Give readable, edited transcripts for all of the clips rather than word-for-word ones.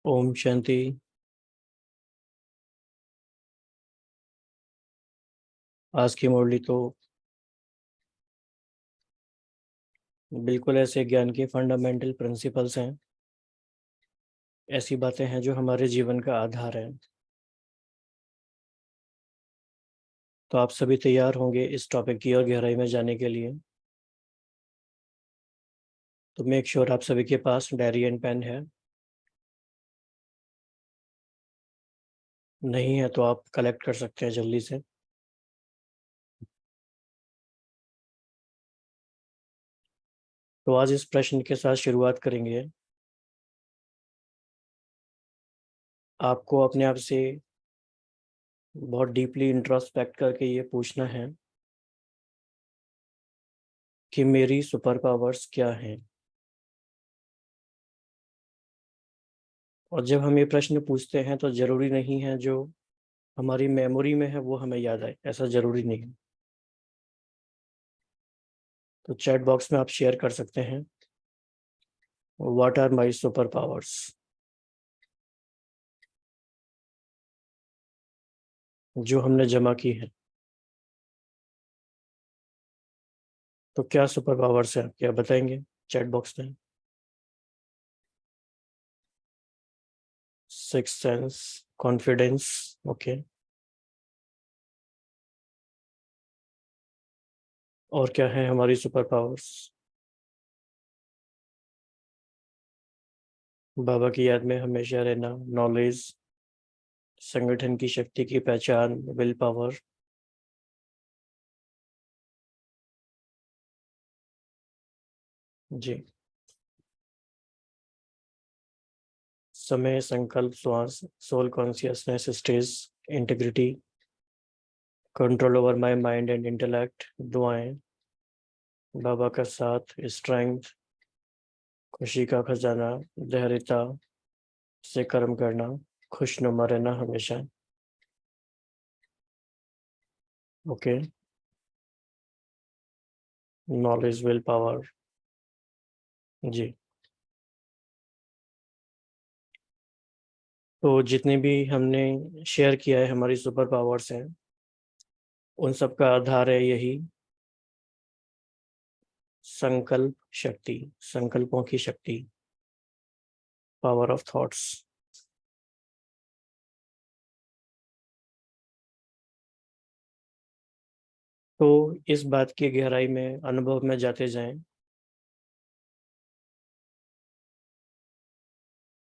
ओम शांति। आज की मुरली तो बिल्कुल ऐसे ज्ञान के फंडामेंटल प्रिंसिपल्स हैं, ऐसी बातें हैं जो हमारे जीवन का आधार है। तो आप सभी तैयार होंगे इस टॉपिक की और गहराई में जाने के लिए। तो मेक श्योर आप सभी के पास डायरी एंड पेन है। नहीं है तो आप कलेक्ट कर सकते हैं जल्दी से। तो आज इस प्रश्न के साथ शुरुआत करेंगे। आपको अपने आप से बहुत डीपली इंट्रोस्पेक्ट करके ये पूछना है कि मेरी सुपर पावर्स क्या हैं। और जब हम ये प्रश्न पूछते हैं तो ज़रूरी नहीं है जो हमारी मेमोरी में है वो हमें याद आए, ऐसा ज़रूरी नहीं है। तो चैट बॉक्स में आप शेयर कर सकते हैं, what are my superpowers, जो हमने जमा की है। तो क्या सुपर पावर्स हैं, क्या बताएंगे चैट बॉक्स में। Six sense, confidence, okay. और क्या है हमारी सुपर पावर्स। बाबा की याद में हमेशा रहना, नॉलेज, संगठन की शक्ति की पहचान, विल पावर। जी। समय, संकल्प, श्वास, soul consciousness, stage, integrity, control over my mind and intellect, दुआएं, बाबा का साथ, स्ट्रेंथ, खुशी का खजाना, धैर्यता से कर्म करना, खुशनुमा रहना हमेशा। ओके। Knowledge, will power. जी। तो जितने भी हमने शेयर किया है हमारी सुपर पावर्स हैं, उन सब का आधार है यही संकल्प शक्ति, संकल्पों की शक्ति, पावर ऑफ थॉट्स। तो इस बात की गहराई में, अनुभव में जाते जाएं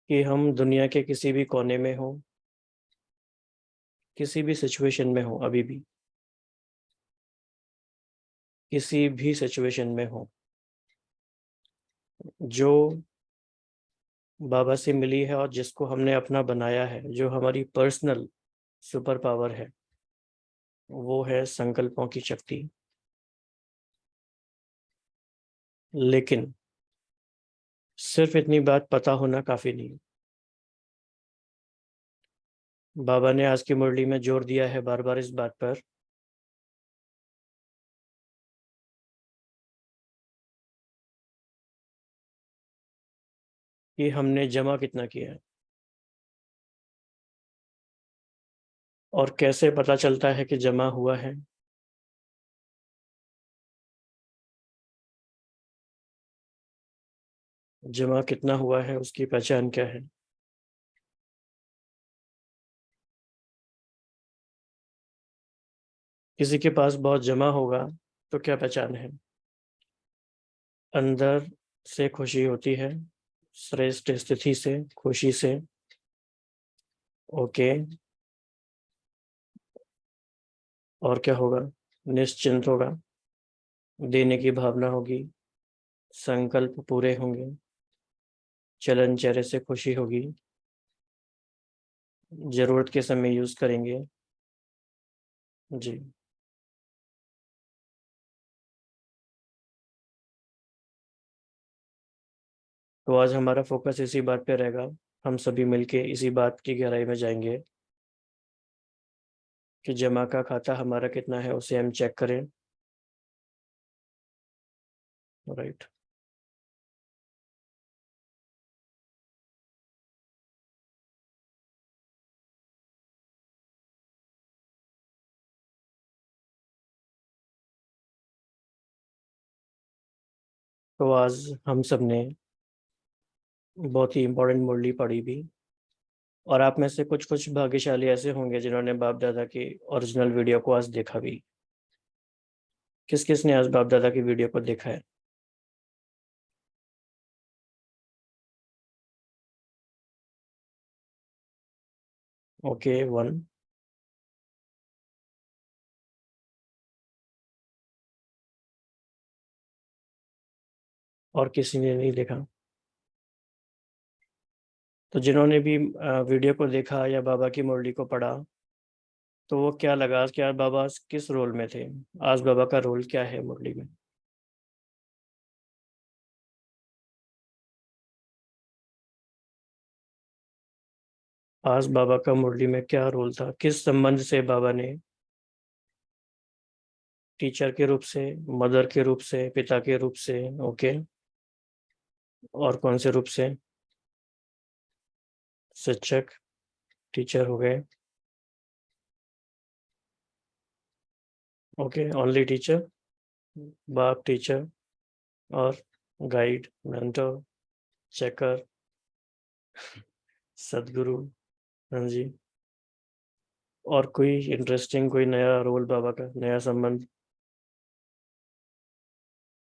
कि हम दुनिया के किसी भी कोने में हो, किसी भी सिचुएशन में हो, अभी भी किसी भी सिचुएशन में हो, जो बाबा से मिली है और जिसको हमने अपना बनाया है, जो हमारी पर्सनल सुपर पावर है, वो है संकल्पों की शक्ति। लेकिन सिर्फ इतनी बात पता होना काफी नहीं। बाबा ने आज की मुरली में जोर दिया है बार बार इस बात पर कि हमने जमा कितना किया है। और कैसे पता चलता है कि जमा हुआ है। जमा कितना हुआ है उसकी पहचान क्या है। किसी के पास बहुत जमा होगा तो क्या पहचान है। अंदर से खुशी होती है, श्रेष्ठ स्थिति से, खुशी से। ओके। और क्या होगा, निश्चिंत होगा, देने की भावना होगी, संकल्प पूरे होंगे, चलन चेहरे से खुशी होगी, जरूरत के समय यूज करेंगे। जी। तो आज हमारा फोकस इसी बात पे रहेगा। हम सभी मिलके इसी बात की गहराई में जाएंगे कि जमा का खाता हमारा कितना है, उसे हम चेक करें। राइट। तो आज हम सब ने बहुत ही इम्पोर्टेंट मुरली पढ़ी भी, और आप में से कुछ कुछ भाग्यशाली ऐसे होंगे जिन्होंने बाप दादा की ओरिजिनल वीडियो को आज देखा भी। किस किस ने आज बाप दादा की वीडियो को देखा है? ओके, 1। और किसी ने नहीं देखा? तो जिन्होंने भी वीडियो को देखा या बाबा की मुरली को पढ़ा, तो वो क्या लगा? क्या बाबा किस रोल में थे? आज बाबा का रोल क्या है मुरली में? आज बाबा का मुरली में क्या रोल था? किस संबंध से बाबा ने टीचर के रूप से, मदर के रूप से, पिता के रूप से, ओके, और कौन से रूप से? शिक्षक, टीचर हो गए, ओके, ओनली टीचर, बाप टीचर, और गाइड, मेंटर, चेकर, सदगुरु। हाँ जी। और कोई इंटरेस्टिंग, कोई नया रोल बाबा का, नया संबंध?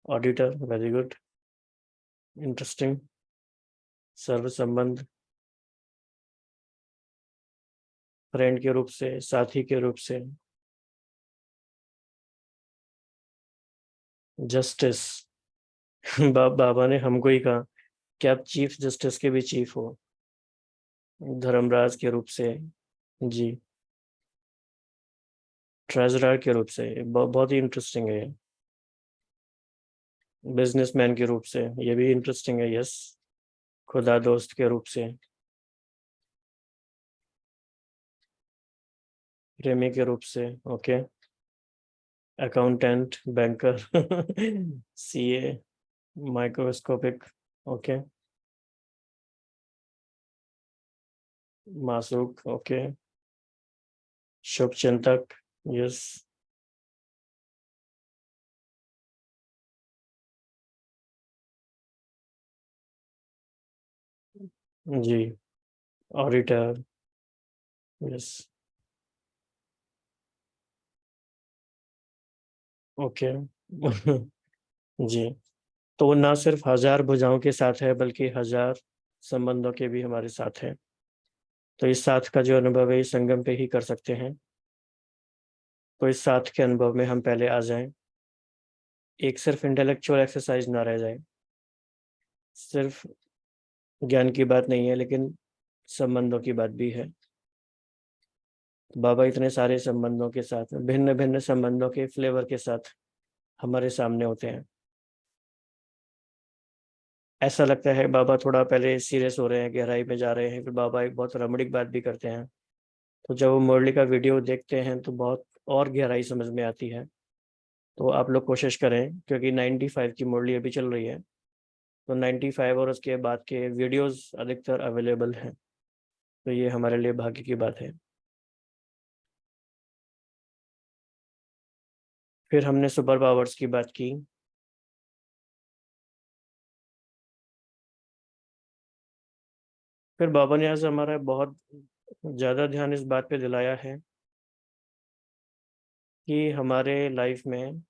Auditor, very good, interesting. सर्व संबंध, फ्रेंड के रूप से, साथी के रूप से, जस्टिस। बाबा ने हमको ही कहा कि आप चीफ जस्टिस के भी चीफ हो, धर्मराज के रूप से। जी, ट्रेजरर के रूप से, बहुत ही इंटरेस्टिंग है ये। बिजनेसमैन के रूप से, ये भी इंटरेस्टिंग है, यस। खुदा दोस्त के रूप से, प्रेमी के रूप से, okay, accountant, banker, CA, microscopic, okay, मासूक, ओके, शुभ चिंतक, यस। जी, ऑडिटर, यस, ओके। जी, तो वो ना सिर्फ 1000 भुजाओं के साथ है, बल्कि 1000 संबंधों के भी हमारे साथ है। तो इस साथ का जो अनुभव है, इस संगम पे ही कर सकते हैं। तो इस साथ के अनुभव में हम पहले आ जाएं। एक सिर्फ इंटेलेक्चुअल एक्सरसाइज ना रह जाए, सिर्फ ज्ञान की बात नहीं है, लेकिन संबंधों की बात भी है। बाबा इतने सारे संबंधों के साथ, भिन्न भिन्न संबंधों के फ्लेवर के साथ हमारे सामने होते हैं। ऐसा लगता है बाबा थोड़ा पहले सीरियस हो रहे हैं, गहराई में जा रहे हैं, फिर बाबा एक बहुत रमणीक बात भी करते हैं। तो जब वो मुरली का वीडियो देखते हैं तो बहुत और गहराई समझ में आती है। तो आप लोग कोशिश करें, क्योंकि 95 की मुरली अभी चल रही है, तो 95 और उसके बाद के वीडियोस अधिकतर अवेलेबल हैं। तो ये हमारे लिए भाग्य की बात है। फिर हमने सुपर पावर्स की बात की। फिर बाबा ने आज हमारा बहुत ज़्यादा ध्यान इस बात पे दिलाया है कि हमारे लाइफ में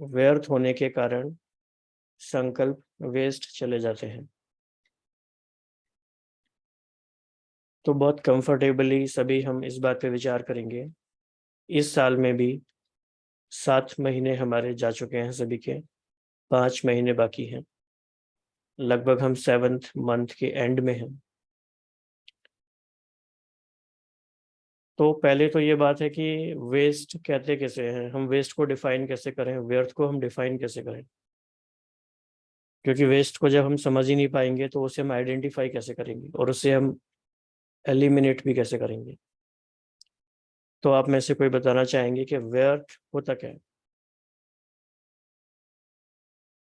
व्यर्थ होने के कारण संकल्प वेस्ट चले जाते हैं। तो बहुत कंफर्टेबली सभी हम इस बात पे विचार करेंगे। इस साल में भी 7 महीने हमारे जा चुके हैं सभी के, 5 महीने बाकी हैं। लगभग हम 7th मंथ के एंड में हैं। तो पहले तो ये बात है कि वेस्ट कहते कैसे हैं, हम वेस्ट को डिफाइन कैसे करें, व्यर्थ को हम डिफाइन कैसे करें? क्योंकि वेस्ट को जब हम समझ ही नहीं पाएंगे तो उसे हम आइडेंटिफाई कैसे करेंगे, और उसे हम एलिमिनेट भी कैसे करेंगे? तो आप में से कोई बताना चाहेंगे कि व्यर्थ होता क्या है?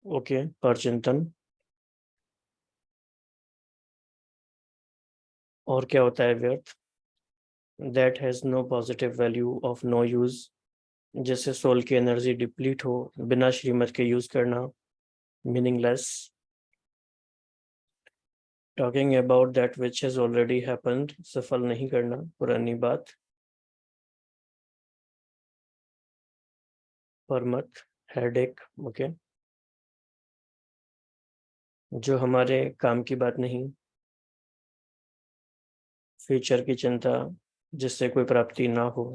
ओके, परचिंतन। और क्या होता है व्यर्थ? That has no positive value of no use, जिससे सोल की एनर्जी डिप्लीट हो, बिना श्रीमत के यूज़ करना, meaningless, talking about that which has already happened, सफल नहीं करना, पुरानी बात, पर मत, हेडेक, ओके, जो हमारे काम की बात नहीं, फ्यूचर की चिंता, जिससे कोई प्राप्ति ना हो,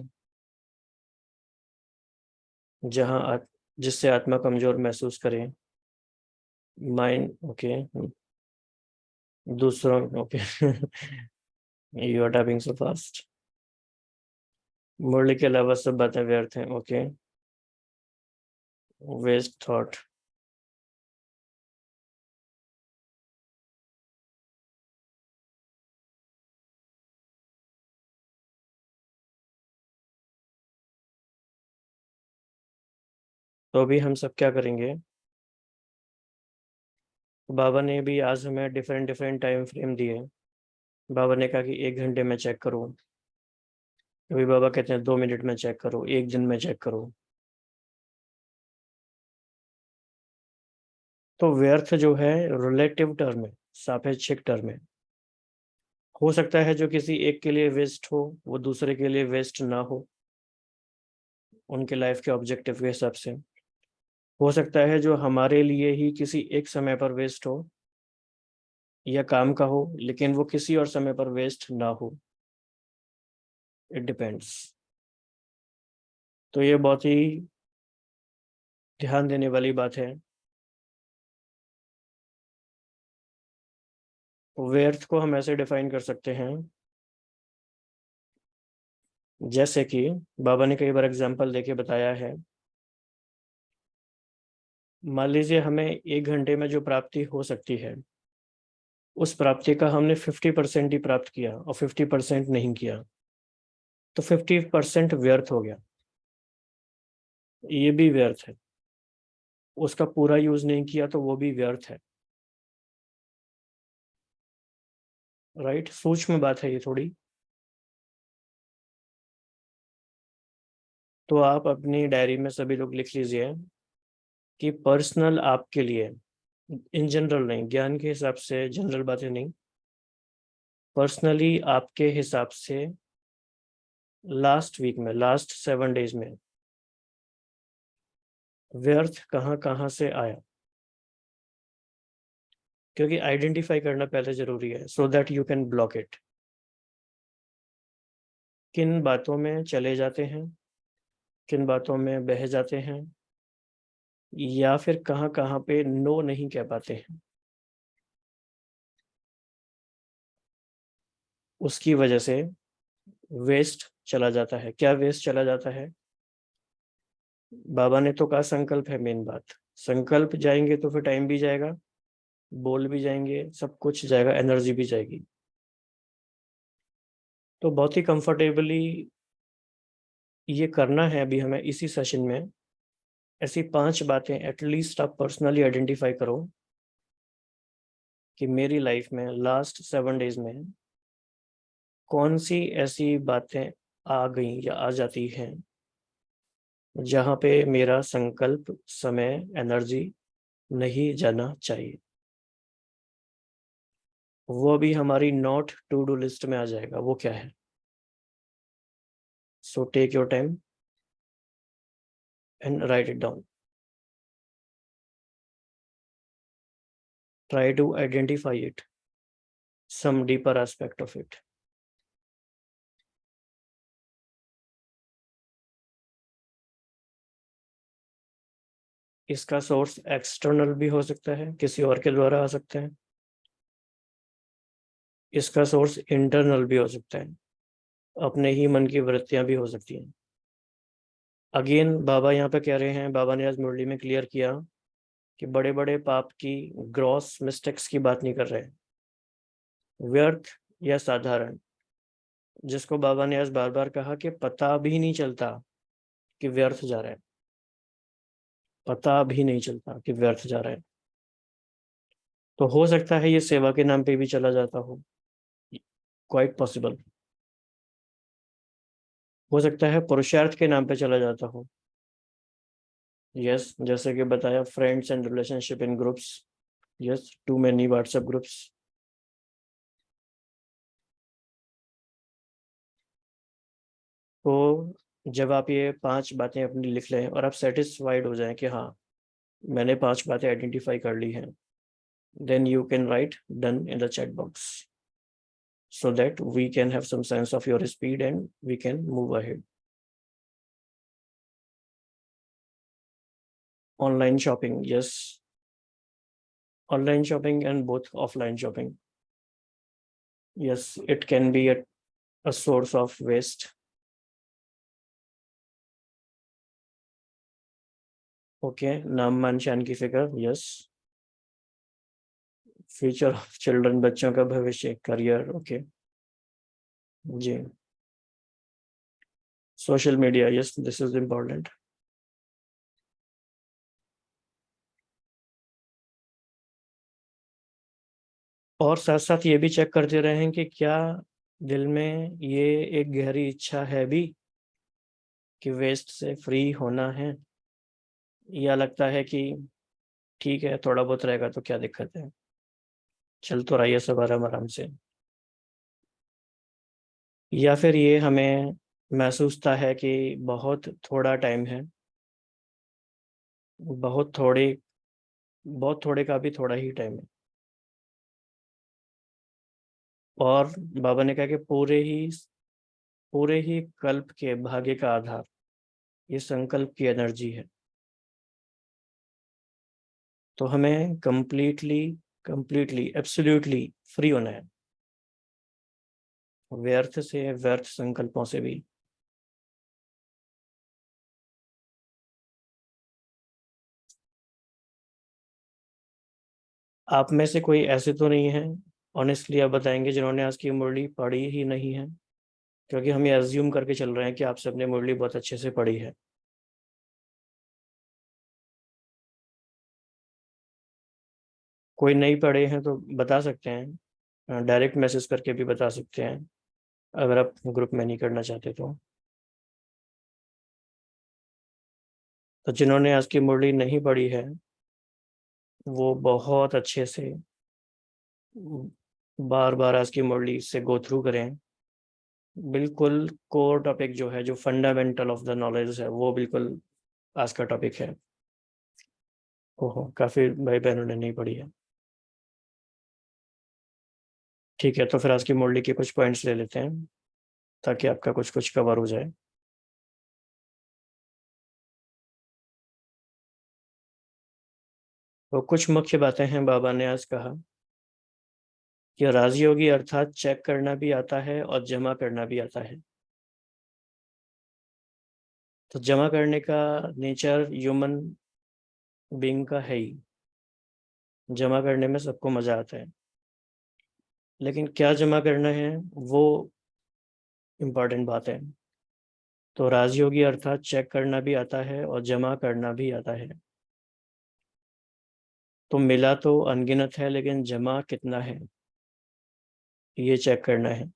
जिससे आत्मा कमजोर महसूस करे, माइंड, ओके, दूसरों, okay, you are typing so fast, Murli के अलावा सब बातें व्यर्थ हैं, ओके, वेस्ट थॉट, तो अभी हम सब क्या करेंगे? बाबा ने भी आज हमें डिफरेंट डिफरेंट टाइम फ्रेम दिए। बाबा ने कहा कि 1 घंटे में चेक करो, कभी बाबा कहते हैं 2 मिनट में चेक करो, 1 दिन में चेक करो। तो व्यर्थ जो है रिलेटिव टर्म है, सापेक्षिक टर्म है। हो सकता है जो किसी एक के लिए वेस्ट हो वो दूसरे के लिए वेस्ट ना हो, उनके लाइफ के ऑब्जेक्टिव के हिसाब से। हो सकता है जो हमारे लिए ही किसी एक समय पर वेस्ट हो या काम का हो, लेकिन वो किसी और समय पर वेस्ट ना हो। It depends. तो ये बहुत ही ध्यान देने वाली बात है। व्यर्थ को हम ऐसे डिफाइन कर सकते हैं, जैसे कि बाबा ने कई बार एग्जाम्पल देके बताया है। मान लीजिए हमें 1 घंटे में जो प्राप्ति हो सकती है, उस प्राप्ति का हमने 50% ही प्राप्त किया और 50% नहीं किया, तो 50% व्यर्थ हो गया। ये भी व्यर्थ है। उसका पूरा यूज नहीं किया तो वो भी व्यर्थ है। राइट, सूक्ष्म बात है ये थोड़ी। तो आप अपनी डायरी में सभी लोग लिख लीजिए कि पर्सनल आपके लिए, इन जनरल नहीं, ज्ञान के हिसाब से जनरल बातें नहीं, पर्सनली आपके हिसाब से लास्ट वीक में, लास्ट 7 डेज में व्यर्थ कहाँ कहाँ से आया। क्योंकि आइडेंटिफाई करना पहले जरूरी है, so that you can block it. किन बातों में चले जाते हैं, किन बातों में बह जाते हैं, या फिर कहाँ कहाँ पे नो नहीं कह पाते हैं, उसकी वजह से वेस्ट चला जाता है। क्या वेस्ट चला जाता है? बाबा ने तो कहा संकल्प है मेन बात। संकल्प जाएंगे तो फिर टाइम भी जाएगा, बोल भी जाएंगे, सब कुछ जाएगा, एनर्जी भी जाएगी। तो बहुत ही कंफर्टेबली ये करना है अभी हमें इसी सेशन में। ऐसी 5 बातें एटलीस्ट आप पर्सनली आइडेंटिफाई करो कि मेरी लाइफ में लास्ट 7 डेज में कौन सी ऐसी बातें आ गई या आ जाती हैं जहाँ पे मेरा संकल्प, समय, एनर्जी नहीं जाना चाहिए। वो भी हमारी नॉट टू डू लिस्ट में आ जाएगा। वो क्या है? So take your time and write it down. Try to identify it, some deeper aspect of it. इसका सोर्स एक्सटर्नल भी हो सकता है, किसी और के द्वारा आ सकता है। इसका सोर्स इंटरनल भी हो सकता है, अपने ही मन की वृत्तियां भी हो सकती हैं। अगेन बाबा यहाँ पे कह रहे हैं, बाबा ने आज मुरली में क्लियर किया कि बड़े बड़े पाप की, ग्रॉस मिस्टेक्स की बात नहीं कर रहे हैं, व्यर्थ या साधारण, जिसको बाबा ने आज बार बार कहा कि पता भी नहीं चलता कि व्यर्थ जा रहा है, पता भी नहीं चलता कि व्यर्थ जा रहा है। तो हो सकता है ये सेवा के नाम पे भी चला जाता हो, क्वाइट पॉसिबल। हो सकता है पुरुषार्थ के नाम पे चला जाता हो, यस, जैसे कि बताया, friends and relationship in groups. Yes, too many WhatsApp groups. तो जब आप ये 5 बातें अपनी लिख लें और आप सेटिस्फाइड हो जाएं कि हाँ, मैंने 5 बातें आइडेंटिफाई कर ली हैं, then you can write done in the chat box so that we can have some sense of your speed and we can move ahead. Online shopping, yes. Online shopping and both offline shopping. Yes, it can be a source of waste. Okay, नाम मान शान की फिक्र, yes. Future of children, बच्चों का भविष्य, career, okay जी. Social media, yes, this is important. और साथ साथ ये भी चेक करते रहें कि क्या दिल में ये एक गहरी इच्छा है भी कि वेस्ट से फ्री होना है, या लगता है कि ठीक है, थोड़ा बहुत रहेगा तो क्या दिक्कत है, चल तो रही है सब आराम आराम से. या फिर ये हमें महसूसता है कि बहुत थोड़ा टाइम है, बहुत थोड़ी, बहुत थोड़े का भी थोड़ा ही टाइम है. और बाबा ने कहा कि पूरे ही कल्प के भाग्य का आधार ये संकल्प की एनर्जी है. तो हमें कंप्लीटली कंप्लीटली एब्सोल्युटली फ्री होना है व्यर्थ से, व्यर्थ संकल्पों से भी. आप में से कोई ऐसे तो नहीं है, ऑनेस्टली आप बताएंगे, जिन्होंने आज की मुरली पढ़ी ही नहीं है? क्योंकि हम ये अज्यूम करके चल रहे हैं कि आप सबने मुरली बहुत अच्छे से पढ़ी है. कोई नहीं पढ़े हैं तो बता सकते हैं, डायरेक्ट मैसेज करके भी बता सकते हैं, अगर आप ग्रुप में नहीं करना चाहते तो. तो जिन्होंने आज की मुरली नहीं पढ़ी है, वो बहुत अच्छे से बार बार आज की मुरली से गो थ्रू करें. बिल्कुल कोर टॉपिक जो है, जो फंडामेंटल ऑफ द नॉलेज है, वो बिल्कुल आज का टॉपिक है. ओहो, काफी भाई बहनों ने नहीं पढ़ी है. ठीक है, तो फिर आज की मुरली के कुछ पॉइंट्स ले लेते हैं ताकि आपका कुछ कुछ कवर हो जाए. तो कुछ मुख्य बातें हैं बाबा ने आज कहा कि राजयोगी अर्थात चेक करना भी आता है और जमा करना भी आता है. तो जमा करने का नेचर ह्यूमन बीइंग का है ही, जमा करने में सबको मजा आता है, लेकिन क्या जमा करना है वो इम्पोर्टेंट बात है. तो राजयोगी अर्थात चेक करना भी आता है और जमा करना भी आता है. तो मिला तो अनगिनत है, लेकिन जमा कितना है ये चेक करना है.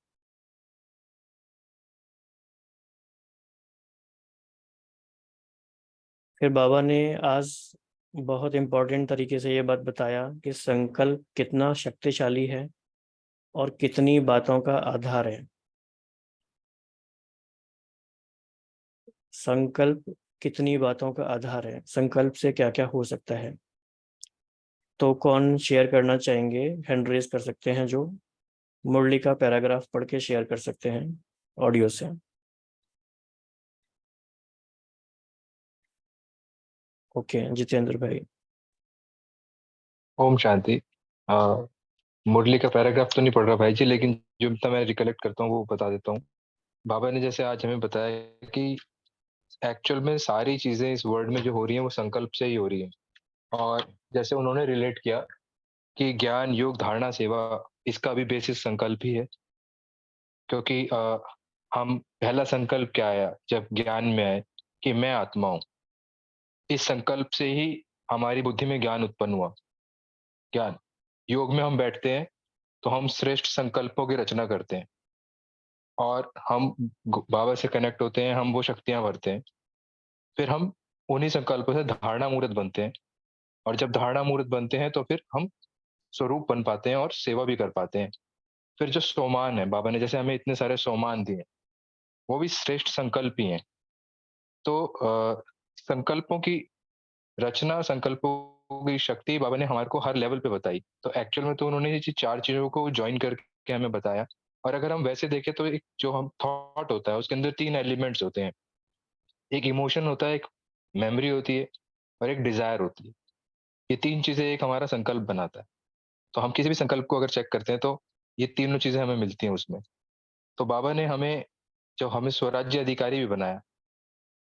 फिर बाबा ने आज बहुत इम्पोर्टेंट तरीके से ये बात बताया कि संकल्प कितना शक्तिशाली है और कितनी बातों का आधार है. संकल्प कितनी बातों का आधार है, संकल्प से क्या क्या हो सकता है. तो कौन शेयर करना चाहेंगे? हैंड रेज कर सकते हैं, जो मुरली का पैराग्राफ पढ़ के शेयर कर सकते हैं ऑडियो से. ओके, जितेंद्र भाई. ओम शांति। अ, मुरली का पैराग्राफ तो नहीं पढ़ रहा भाई जी, लेकिन जो इतना मैं रिकलेक्ट करता हूँ वो बता देता हूँ। बाबा ने जैसे आज हमें बताया कि एक्चुअल में सारी चीजें इस वर्ल्ड में जो हो रही हैं वो संकल्प से ही हो रही हैं। और जैसे उन्होंने रिलेट किया कि ज्ञान योग धारणा सेवा, इसका भी बेसिस संकल्प ही है। क्योंकि हम पहला संकल्प क्या आया जब ज्ञान में आए कि मैं आत्मा हूँ। इस संकल्प से ही हमारी बुद्धि में ज्ञान उत्पन्न हुआ। ज्ञान योग में हम बैठते हैं तो हम श्रेष्ठ संकल्पों की रचना करते हैं और हम बाबा से कनेक्ट होते हैं, हम वो शक्तियां भरते हैं। फिर हम उन्हीं संकल्पों से धारणा मूर्त बनते हैं, और जब धारणा मूर्त बनते हैं तो फिर हम स्वरूप बन पाते हैं और सेवा भी कर पाते हैं। फिर जो सोमान है, बाबा ने जैसे हमें इतने सारे सोमान दिए, वो भी श्रेष्ठ संकल्प ही हैं। तो संकल्पों की रचना, संकल्पों की शक्ति बाबा ने हमारे को हर लेवल पे बताई। तो एक्चुअल में तो उन्होंने ये 4 चीज़ों को जॉइन करके हमें बताया। और अगर हम वैसे देखें तो एक जो हम थॉट होता है, उसके अंदर 3 एलिमेंट्स होते हैं। एक इमोशन होता है, एक मेमोरी होती है और एक डिज़ायर होती है। ये 3 चीज़ें एक हमारा संकल्प बनाता है। तो हम किसी भी संकल्प को अगर चेक करते हैं तो ये तीनों चीज़ें हमें मिलती हैं उसमें। तो बाबा ने हमें, जब हमें स्वराज्य अधिकारी भी बनाया,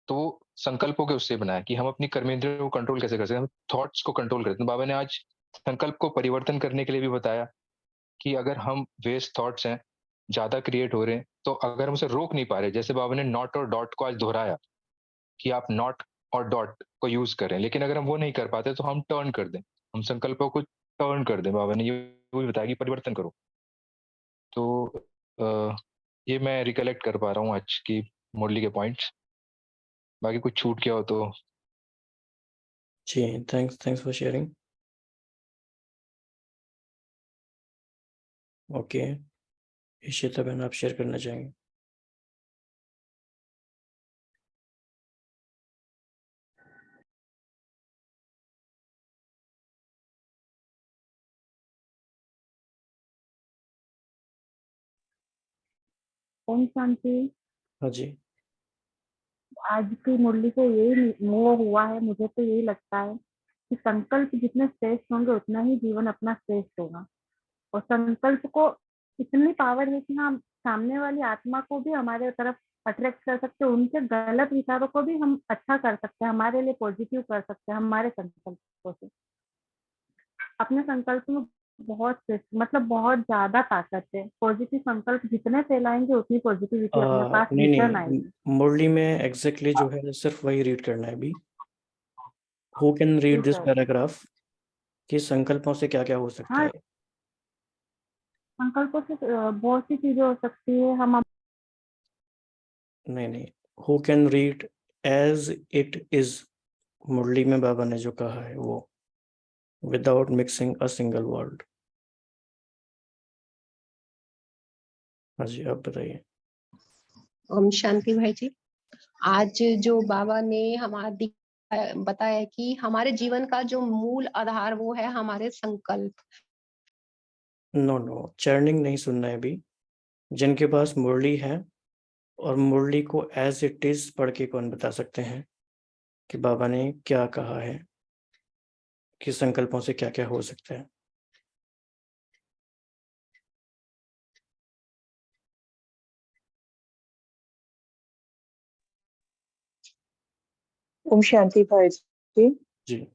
तो वो संकल्पों के उससे बनाया कि हम अपनी कर्मेंद्रियों को कंट्रोल कैसे कर सकते हैं, हम थॉट्स को कंट्रोल करते हैं। बाबा ने आज संकल्प को परिवर्तन करने के लिए भी बताया कि अगर हम वेस्ट थॉट्स हैं, ज़्यादा क्रिएट हो रहे हैं, तो अगर हम उसे रोक नहीं पा रहे, जैसे बाबा ने नॉट और डॉट को आज दोहराया कि आप नॉट और डॉट को यूज़ करें, लेकिन अगर हम वो नहीं कर पाते तो हम टर्न कर दें, हम संकल्पों को टर्न कर दें। बाबा ने ये भी बताया कि परिवर्तन करो। तो अ, ये मैं रिकलेक्ट कर पा रहा हूँ आज की मुरली के पॉइंट्स। बाकी कुछ छूट गया हो तो जी, thanks for sharing. Okay, Ishita बहन आप शेयर करना चाहेंगे? ओम शांति। हाँ जी। आज की मुरली से यही मोह हुआ है, मुझे तो यही लगता है कि संकल्प जितने श्रेष्ठ होंगे उतना ही जीवन अपना श्रेष्ठ होगा। और संकल्प को इतनी पावर है कि हम सामने वाली आत्मा को भी हमारे तरफ अट्रैक्ट कर सकते हैं, उनके गलत विचारों को भी हम अच्छा कर सकते हैं, हमारे लिए पॉजिटिव कर सकते हैं हमारे संकल्पों से। अपने संकल्प में मतलब बहुत ज्यादा ताकत है। पॉजिटिव संकल्प जितने फैलाएंगे उतनी पॉजिटिविटी अपने पास नहीं रिटर्न नहीं, आएगी। मुरली में एग्जैक्टली जो है सिर्फ वही रीड करना है अभी। हु कैन रीड जी दिस सर। पैराग्राफ कि संकल्पों से क्या क्या हो सकता हाँ, है? संकल्पों से बहुत सी चीजें हो सकती है। हम नहीं, who can read as it is, Murli में बाबा ने जो कहा है वो, without mixing a single word. हाँ जी, आप बताइए। ओम शांति भाई जी। आज जो बाबा ने हमारे बताया कि हमारे जीवन का जो मूल आधार वो है हमारे संकल्प। नो, चर्निंग नहीं सुनना है अभी। जिनके पास मुरली है और मुरली को एज इट इज पढ़ के कौन बता सकते हैं कि बाबा ने क्या कहा है कि संकल्पों से क्या क्या हो सकता है? ओम शांति भाई जी। जी।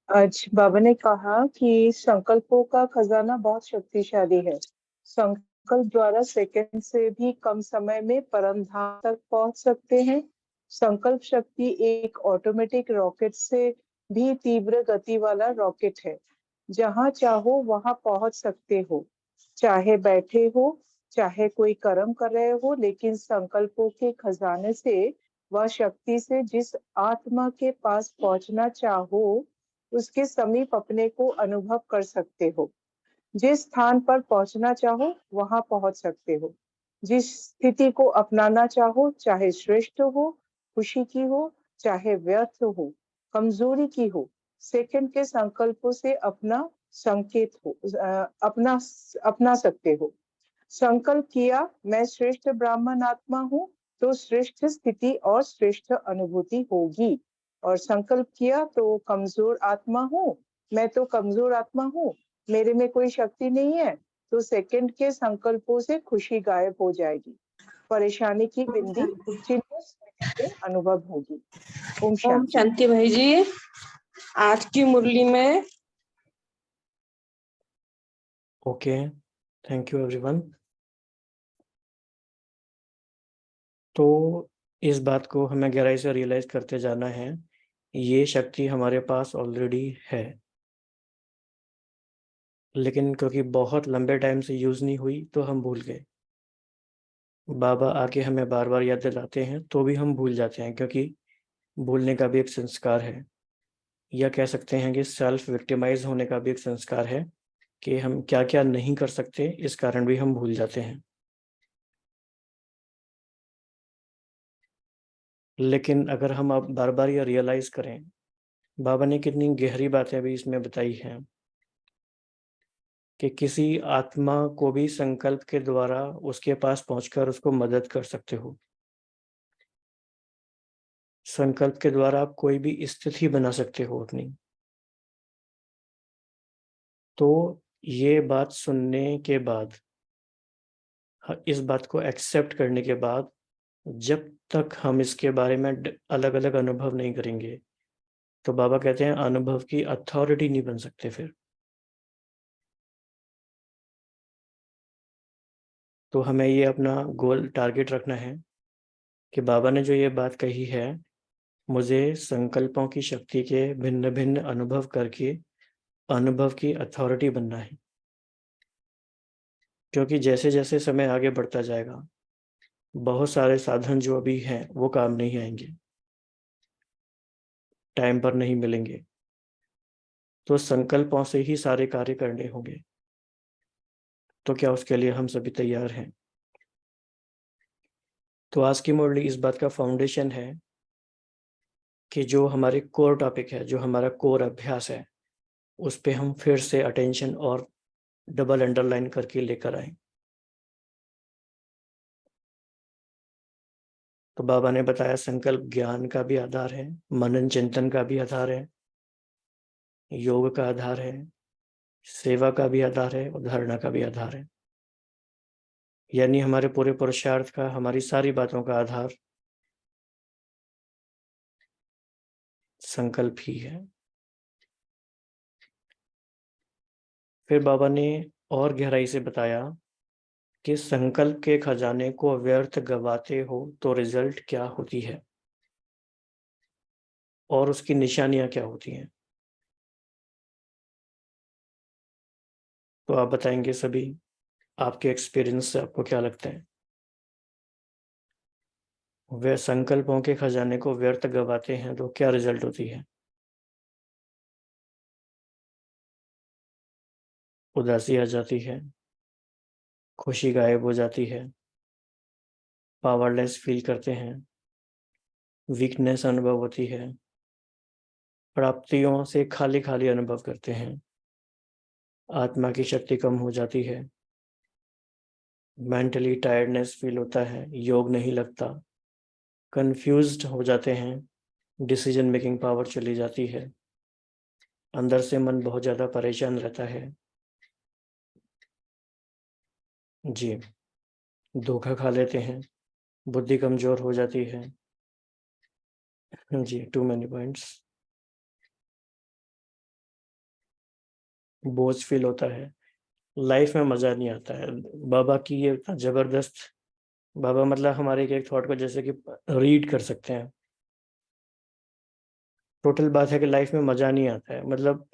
आज बाबा ने कहा कि संकल्पों का खजाना बहुत शक्तिशाली है। संकल्प द्वारा सेकंड से भी कम समय में परम धाम तक पहुंच सकते हैं। संकल्प शक्ति एक ऑटोमेटिक रॉकेट से भी तीव्र गति वाला रॉकेट है। जहां चाहो वहां पहुंच सकते हो, चाहे बैठे हो, चाहे कोई कर्म कर रहे हो, लेकिन संकल्पों के खजाने से वह शक्ति से जिस आत्मा के पास पहुंचना चाहो उसके समीप अपने को अनुभव कर सकते हो। जिस स्थान पर पहुंचना चाहो वहां पहुंच सकते हो। जिस स्थिति को अपनाना चाहो, चाहे श्रेष्ठ हो, खुशी की हो, चाहे व्यर्थ हो, कमजोरी की हो, सेकंड के संकल्पों से अपना संकेत हो, अपना सकते हो। संकल्प किया मैं श्रेष्ठ ब्राह्मण आत्मा हूँ, तो श्रेष्ठ स्थिति और श्रेष्ठ अनुभूति होगी। और संकल्प किया तो कमजोर आत्मा हूँ, मैं तो कमजोर आत्मा हूँ, मेरे में कोई शक्ति नहीं है, तो सेकंड के संकल्पों से खुशी गायब हो जाएगी, परेशानी की बिंदी चिन्ह से अनुभव होगी। ओम ओम शांति। शांति भाई जी। आज की मुरली में ओके, थैंक यू एवरीवन। तो इस बात को हमें गहराई से रियलाइज करते जाना है, ये शक्ति हमारे पास ऑलरेडी है, लेकिन क्योंकि बहुत लंबे टाइम से यूज नहीं हुई तो हम भूल गए। बाबा आके हमें बार बार याद दिलाते हैं तो भी हम भूल जाते हैं, क्योंकि भूलने का भी एक संस्कार है, या कह सकते हैं कि सेल्फ विक्टिमाइज होने का भी एक संस्कार है कि हम क्या क्या नहीं कर सकते, इस कारण भी हम भूल जाते हैं। लेकिन अगर हम अब बार बार ये रियलाइज करें, बाबा ने कितनी गहरी बातें भी इसमें बताई हैं कि किसी आत्मा को भी संकल्प के द्वारा उसके पास पहुंचकर उसको मदद कर सकते हो। संकल्प के द्वारा आप कोई भी स्थिति बना सकते हो अपनी। तो ये बात सुनने के बाद, इस बात को एक्सेप्ट करने के बाद, जब तक हम इसके बारे में अलग अलग अनुभव नहीं करेंगे, तो बाबा कहते हैं अनुभव की अथॉरिटी नहीं बन सकते फिर। तो हमें ये अपना गोल टारगेट रखना है कि बाबा ने जो ये बात कही है, मुझे संकल्पों की शक्ति के भिन्न भिन्न अनुभव करके अनुभव की अथॉरिटी बनना है। क्योंकि जैसे जैसे समय आगे बढ़ता जाएगा, बहुत सारे साधन जो अभी हैं वो काम नहीं आएंगे, टाइम पर नहीं मिलेंगे, तो संकल्पों से ही सारे कार्य करने होंगे। तो क्या उसके लिए हम सभी तैयार हैं? तो आज की मुरली इस बात का फाउंडेशन है कि जो हमारे कोर टॉपिक है, जो हमारा कोर अभ्यास है, उस पे हम फिर से अटेंशन और डबल अंडरलाइन करके लेकर आए। तो बाबा ने बताया संकल्प ज्ञान का भी आधार है, मनन चिंतन का भी आधार है, योग का आधार है, सेवा का भी आधार है और धारणा का भी आधार है। यानी हमारे पूरे पुरुषार्थ का, हमारी सारी बातों का आधार संकल्प ही है। फिर बाबा ने और गहराई से बताया कि संकल्प के खजाने को व्यर्थ गवाते हो तो रिजल्ट क्या होती है और उसकी निशानियां क्या होती हैं। तो आप बताएंगे सभी, आपके एक्सपीरियंस से आपको क्या लगता है? वे संकल्पों के खजाने को व्यर्थ गवाते हैं तो क्या रिजल्ट होती है? उदासी आ जाती है, खुशी गायब हो जाती है, पावरलेस फील करते हैं, वीकनेस अनुभव होती है, प्राप्तियों से खाली खाली अनुभव करते हैं, आत्मा की शक्ति कम हो जाती है, मेंटली टायर्डनेस फील होता है, योग नहीं लगता, कंफ्यूज्ड हो जाते हैं, डिसीजन मेकिंग पावर चली जाती है, अंदर से मन बहुत ज़्यादा परेशान रहता है। जी, धोखा खा लेते हैं, बुद्धि कमजोर हो जाती है। जी, टू मैनी पॉइंट्स। बोझ फील होता है, लाइफ में मज़ा नहीं आता है। बाबा की ये इतना ज़बरदस्त, बाबा मतलब हमारे एक थॉट को जैसे कि रीड कर सकते हैं। टोटल बात है कि लाइफ में मज़ा नहीं आता है, मतलब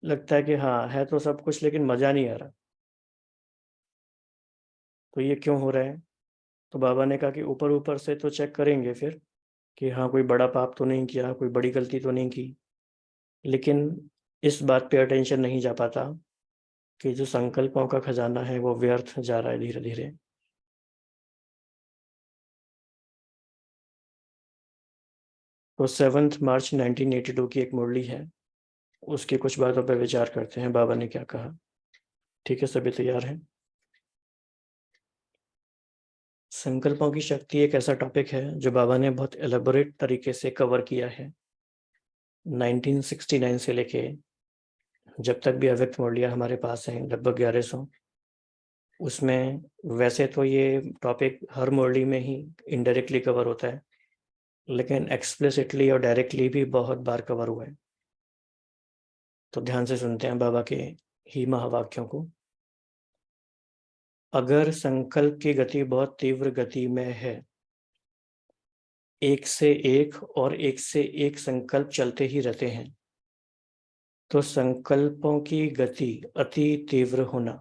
लगता है कि हाँ है तो सब कुछ लेकिन मज़ा नहीं आ रहा। तो ये क्यों हो रहा है? तो बाबा ने कहा कि ऊपर ऊपर से तो चेक करेंगे फिर कि हाँ कोई बड़ा पाप तो नहीं किया, कोई बड़ी गलती तो नहीं की, लेकिन इस बात पे अटेंशन नहीं जा पाता कि जो संकल्पों का खजाना है वो व्यर्थ जा रहा है धीरे धीरे। तो 7 मार्च 1982 की एक मुरली है, उसकी कुछ बातों पर विचार करते हैं, बाबा ने क्या कहा। ठीक है, सभी तैयार हैं? संकल्पों की शक्ति एक ऐसा टॉपिक है जो बाबा ने बहुत एलेबोरेट तरीके से कवर किया है 1969 से लेके जब तक भी अव्यक्त मुरलियाँ हमारे पास हैं, लगभग 1100। उसमें वैसे तो ये टॉपिक हर मुरली में ही इनडायरेक्टली कवर होता है, लेकिन एक्सप्लिसिटली और डायरेक्टली भी बहुत बार कवर हुआ है। तो ध्यान से सुनते हैं बाबा के ही महावाक्यों को। अगर संकल्प की गति बहुत तीव्र गति में है, एक से एक संकल्प चलते ही रहते हैं, तो संकल्पों की गति अति तीव्र होना,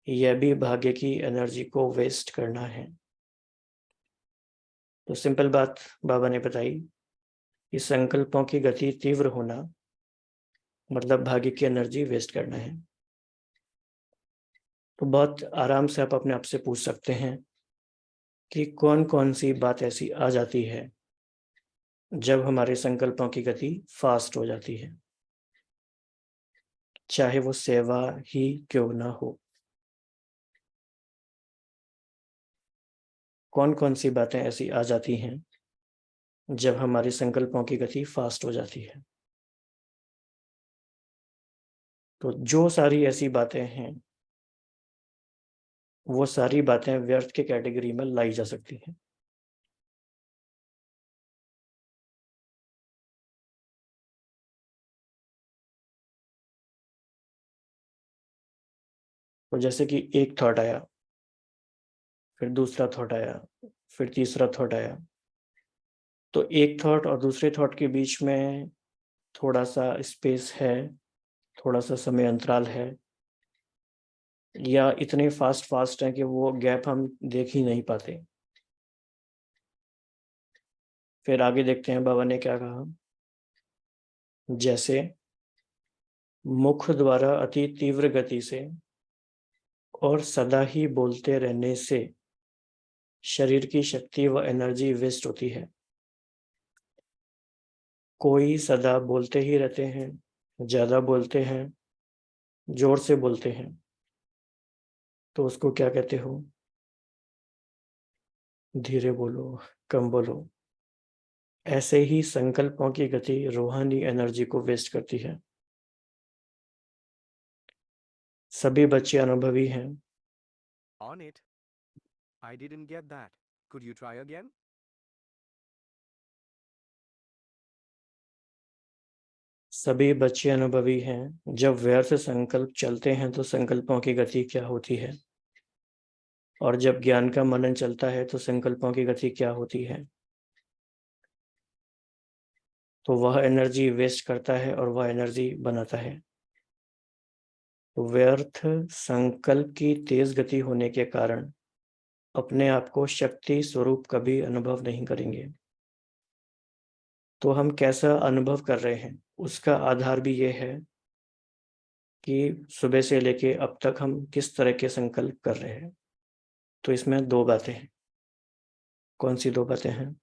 यह भी भाग्य की एनर्जी को वेस्ट करना है। तो सिंपल बात बाबा ने बताई कि संकल्पों की गति तीव्र होना मतलब भाग्य की एनर्जी वेस्ट करना है। तो बहुत आराम से आप अपने आप से पूछ सकते हैं कि कौन कौन सी बात ऐसी आ जाती है जब हमारे संकल्पों की गति फास्ट हो जाती है, चाहे वो सेवा ही क्यों ना हो। कौन कौन सी बातें ऐसी आ जाती हैं जब हमारी संकल्पों की गति फास्ट हो जाती है। तो जो सारी ऐसी बातें हैं वो सारी बातें व्यर्थ के कैटेगरी में लाई जा सकती हैं। तो जैसे कि एक थॉट आया, फिर दूसरा थॉट आया, फिर तीसरा थॉट आया, तो एक थॉट और दूसरे थॉट के बीच में थोड़ा सा स्पेस है, थोड़ा सा समय अंतराल है, या इतने फास्ट फास्ट है कि वो गैप हम देख ही नहीं पाते। फिर आगे देखते हैं बाबा ने क्या कहा। जैसे मुख द्वारा अति तीव्र गति से और सदा ही बोलते रहने से शरीर की शक्ति व एनर्जी वेस्ट होती है। कोई सदा बोलते ही रहते हैं, ज्यादा बोलते हैं, जोर से बोलते हैं, तो उसको क्या कहते हो? धीरे बोलो, कम बोलो। ऐसे ही संकल्पों की गति रूहानी एनर्जी को वेस्ट करती है। सभी बच्चे अनुभवी हैं। On it. I didn't get that. Could you try again? सभी बच्चे अनुभवी हैं। जब व्यर्थ संकल्प चलते हैं तो संकल्पों की गति क्या होती है, और जब ज्ञान का मनन चलता है तो संकल्पों की गति क्या होती है। तो वह एनर्जी वेस्ट करता है और वह एनर्जी बनाता है। तो व्यर्थ संकल्प की तेज गति होने के कारण अपने आप को शक्ति स्वरूप कभी अनुभव नहीं करेंगे। तो हम कैसा अनुभव कर रहे हैं उसका आधार भी ये है कि सुबह से लेके अब तक हम किस तरह के संकल्प कर रहे हैं। तो इसमें दो बातें हैं। कौन सी दो बातें हैं?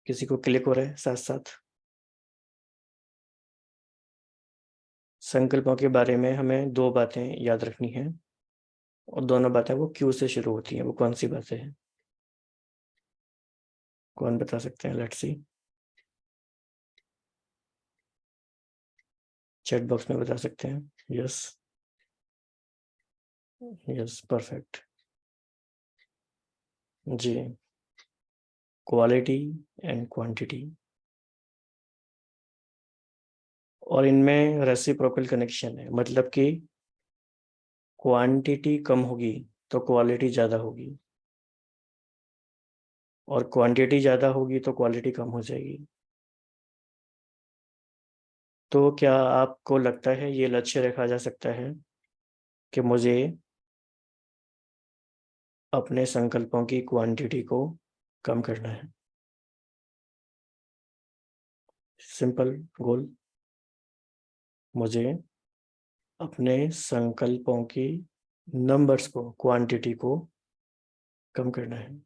किसी को क्लिक हो रहा है साथ साथ? संकल्पों के बारे में हमें दो बातें याद रखनी है, और दोनों बातें वो क्यू से शुरू होती हैं। वो कौन सी बातें हैं? कौन बता सकते हैं? लेट्स सी, चैट बॉक्स में बता सकते हैं। यस, यस, परफेक्ट जी। क्वालिटी एंड क्वांटिटी, और इनमें रेसिप्रोकल कनेक्शन है। मतलब कि क्वांटिटी कम होगी तो क्वालिटी ज़्यादा होगी, और क्वांटिटी ज़्यादा होगी तो क्वालिटी कम हो जाएगी। तो क्या आपको लगता है ये लक्ष्य रखा जा सकता है कि मुझे अपने संकल्पों की क्वांटिटी को कम करना है? सिंपल गोल, मुझे अपने संकल्पों की नंबर्स को, क्वांटिटी को कम करना है।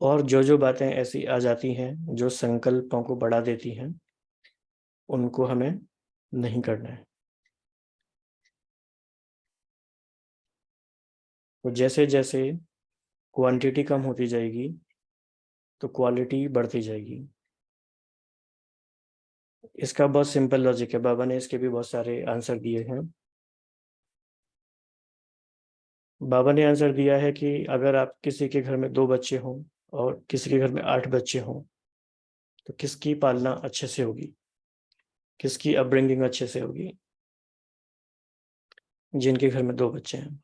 और जो जो बातें ऐसी आ जाती हैं जो संकल्पों को बढ़ा देती हैं उनको हमें नहीं करना है। तो जैसे जैसे क्वांटिटी कम होती जाएगी तो क्वालिटी बढ़ती जाएगी। इसका बहुत सिंपल लॉजिक है। बाबा ने इसके भी बहुत सारे आंसर दिए हैं। बाबा ने आंसर दिया है कि अगर आप किसी के घर में 2 बच्चे हों और किसी के घर में 8 बच्चे हों तो किसकी पालना अच्छे से होगी, किसकी अपब्रिंगिंग अच्छे से होगी? जिनके घर में 2 बच्चे हैं।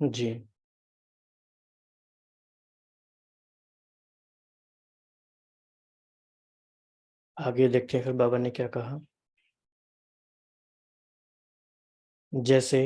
जी। आगे देखते हैं फिर बाबा ने क्या कहा। जैसे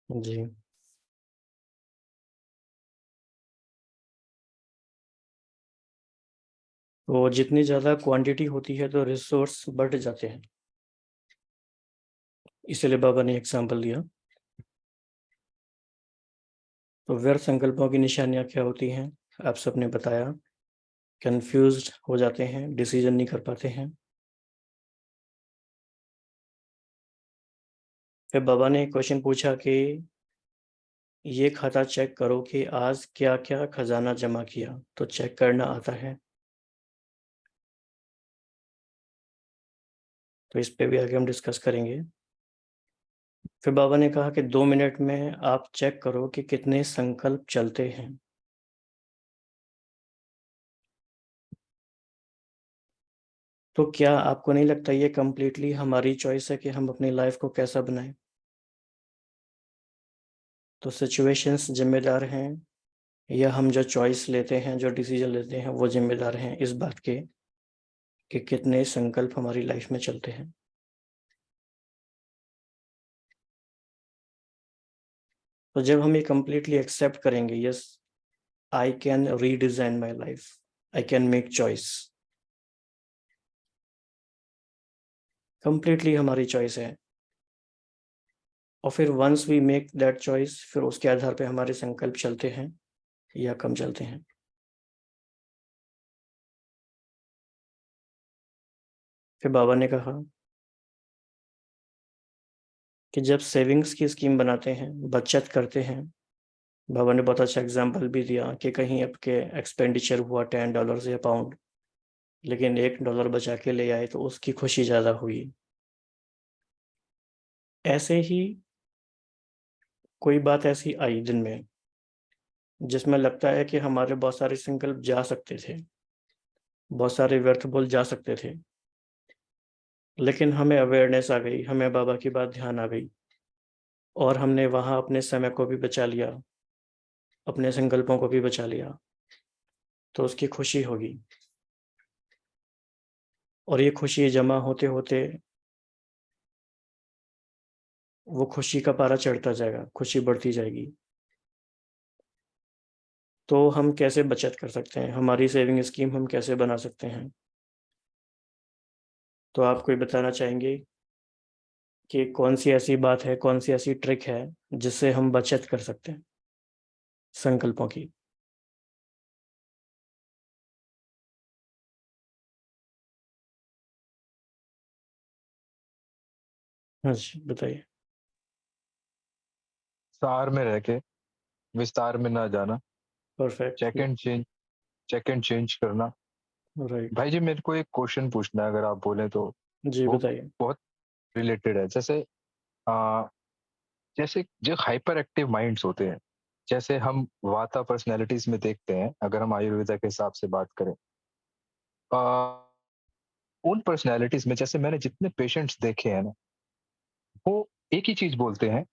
जी। तो जितनी ज़्यादा क्वांटिटी होती है तो रिसोर्स बढ़ जाते हैं। इसीलिए बाबा ने एग्ज़ाम्पल दिया। तो व्यर्थ संकल्पों की निशानियाँ क्या होती हैं? आप सबने बताया। कन्फ्यूज़्ड हो जाते हैं, डिसीज़न नहीं कर पाते हैं। फिर बाबा ने एक क्वेश्चन पूछा कि ये खाता चेक करो कि आज क्या-क्या खजाना जमा किया, तो चेक करना आता है। तो इस पे भी आगे हम डिस्कस करेंगे। फिर बाबा ने कहा कि 2 मिनट में आप चेक करो कि कितने संकल्प चलते हैं। तो क्या आपको नहीं लगता ये कंप्लीटली हमारी चॉइस है कि हम अपनी लाइफ को कैसा बनाएँ? तो सिचुएशंस ज़िम्मेदार हैं या हम जो चॉइस लेते हैं, जो डिसीज़न लेते हैं, वो ज़िम्मेदार हैं इस बात के कि कितने संकल्प हमारी लाइफ में चलते हैं? तो जब हम ये कंप्लीटली एक्सेप्ट करेंगे, yes, I can redesign my life, I can make choice, completely हमारी चॉइस है। और फिर once we make that choice, फिर उसके आधार पे हमारे संकल्प चलते हैं या कम चलते हैं। फिर बाबा ने कहा कि जब सेविंग्स की स्कीम बनाते हैं, बचत करते हैं, बाबा ने बहुत अच्छा एग्जाम्पल भी दिया कि कहीं आपके एक्सपेंडिचर हुआ $10 या पाउंड, लेकिन $1 बचा के ले आए तो उसकी खुशी ज़्यादा हुई। ऐसे ही कोई बात ऐसी आई दिन में जिसमें लगता है कि हमारे बहुत सारे संकल्प जा सकते थे, बहुत सारे व्यर्थ बोल जा सकते थे, लेकिन हमें अवेयरनेस आ गई, हमें बाबा की बात ध्यान आ गई और हमने वहाँ अपने समय को भी बचा लिया, अपने संकल्पों को भी बचा लिया, तो उसकी खुशी होगी। और ये खुशी जमा होते-होते वो खुशी का पारा चढ़ता जाएगा, खुशी बढ़ती जाएगी। तो हम कैसे बचत कर सकते हैं? हमारी सेविंग स्कीम हम कैसे बना सकते हैं? तो आप कोई बताना चाहेंगे कि कौन-सी ऐसी बात है, कौन-सी ऐसी ट्रिक है, जिससे हम बचत कर सकते हैं संकल्पों की? हाँ जी, बताइए। सार में रह के विस्तार में ना जाना, परफेक्ट, चेक एंड चेंज करना। राइट। भाई जी मेरे को एक क्वेश्चन पूछना है अगर आप बोले तो। जी, वो बताइए। बहुत रिलेटेड है। अ, जैसे जो हाइपर एक्टिव माइंड्स होते हैं, जैसे हम वाता पर्सनैलिटीज़ में देखते हैं, अगर हम आयुर्वेदा के हिसाब से बात करें। अ, उन पर्सनैलिटीज़ में जैसे मैंने जितने पेशेंट्स देखे हैं ना, वो एक ही चीज़ बोलते हैं,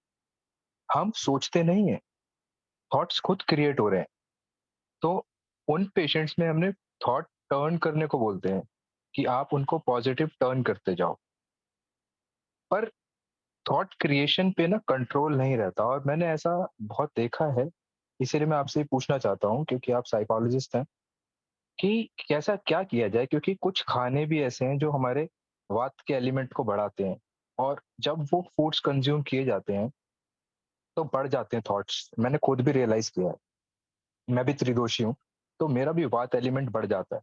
हम सोचते नहीं हैं, थॉट्स खुद क्रिएट हो रहे हैं। तो उन पेशेंट्स में हमने थॉट टर्न करने को बोलते हैं, कि आप उनको पॉजिटिव टर्न करते जाओ। पर थॉट क्रिएशन पे ना कंट्रोल नहीं रहता, और मैंने ऐसा बहुत देखा है, इसीलिए मैं आपसे ये पूछना चाहता हूँ, क्योंकि आप साइकोलॉजिस्ट हैं, कि कैसा क्या किया जाए? क्योंकि कुछ खाने भी ऐसे हैं जो हमारे वात के एलिमेंट को बढ़ाते हैं, और जब वो फूड्स कंज्यूम किए जाते हैं, तो बढ़ जाते हैं थॉट्स। मैंने खुद भी रियलाइज़ किया है, मैं भी त्रिदोषी हूँ, तो मेरा भी वात एलिमेंट बढ़ जाता है।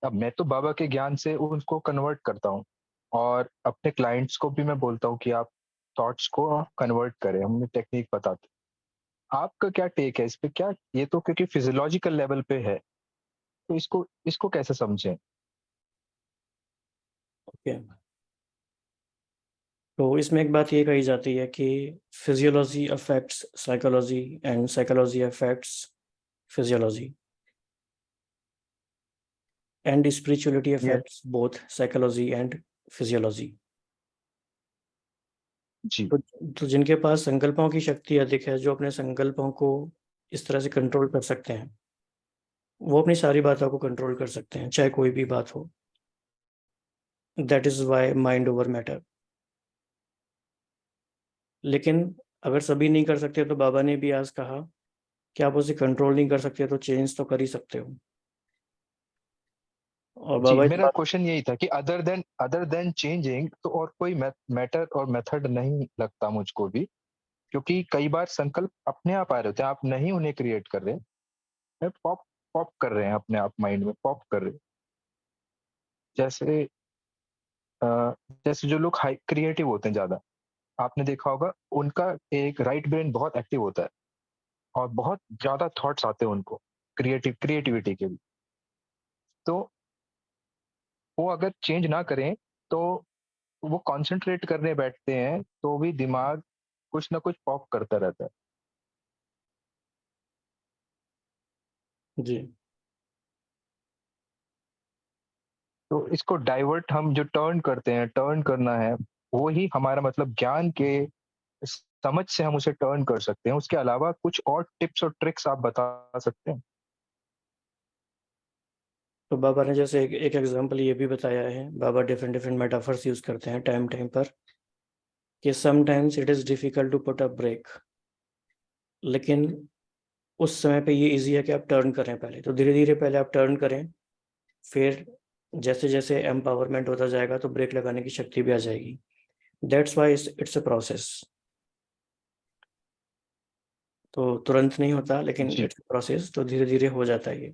अब मैं तो बाबा के ज्ञान से उसको कन्वर्ट करता हूँ, और अपने क्लाइंट्स को भी मैं बोलता हूँ कि आप थॉट्स को कन्वर्ट करें, हम टेक्निक बताते हैं। आपका क्या टेक है इस पे? क्या ये तो क्योंकि फिजियोलॉजिकल लेवल पे है, तो इसको इसको कैसे समझें? ओके, तो इसमें एक बात ये कही जाती है कि physiology affects psychology and psychology affects physiology and spirituality ये affects both psychology and physiology. जी, तो जिनके पास संकल्पों की शक्ति अधिक है, जो अपने संकल्पों को इस तरह से कंट्रोल कर सकते हैं, वो अपनी सारी बातों को कंट्रोल कर सकते हैं, चाहे कोई भी बात हो। That is why mind over matter. लेकिन अगर सभी नहीं कर सकते, तो बाबा ने भी आज कहा कि आप उसे कंट्रोल नहीं कर सकते, तो चेंज तो कर ही सकते हो। और जी, बाबा इस मेरा बात क्वेश्चन यही था कि अदर देन चेंजिंग तो और कोई मैटर और मेथड नहीं लगता मुझको भी, क्योंकि कई बार संकल्प अपने आप आ रहे होते हैं, आप नहीं उन्हें क्रिएट कर रहे हैं, पॉप पॉप कर रहे हैं अपने आप, माइंड में पॉप कर रहे हैं। जैसे अ, जैसे जो लोग हाई क्रिएटिव होते हैं ज़्यादा, आपने देखा होगा, उनका एक राइट ब्रेन बहुत एक्टिव होता है, और बहुत ज़्यादा थॉट्स आते हैं उनको, क्रिएटिविटी के भी। तो वो अगर चेंज ना करें, तो वो कंसंट्रेट करने बैठते हैं, तो भी दिमाग कुछ ना कुछ पॉप करता रहता है। जी, तो इसको डाइवर्ट हम जो टर्न करते हैं, टर्न करना है, वो ही हमारा मतलब ज्ञान के समझ से हम उसे टर्न कर सकते हैं। उसके अलावा कुछ और टिप्स और ट्रिक्स आप बता सकते हैं? तो बाबा ने जैसे एक एग्जांपल ये भी बताया है, बाबा डिफरेंट डिफरेंट मेटाफर्स यूज करते हैं टाइम टाइम पर, कि sometimes it is difficult to put a break, लेकिन उस समय पे ये इजी है कि आप टर्न करें पहले। तो धीरे धीरे पहले आप टर्न करें, फिर जैसे जैसे एम्पावरमेंट होता जाएगा, तो ब्रेक लगाने की शक्ति भी आ जाएगी। That's why it's a process. तो तुरंत नहीं होता, लेकिन जी, इट्स अ प्रोसेस, तो धीरे धीरे हो जाता है ये।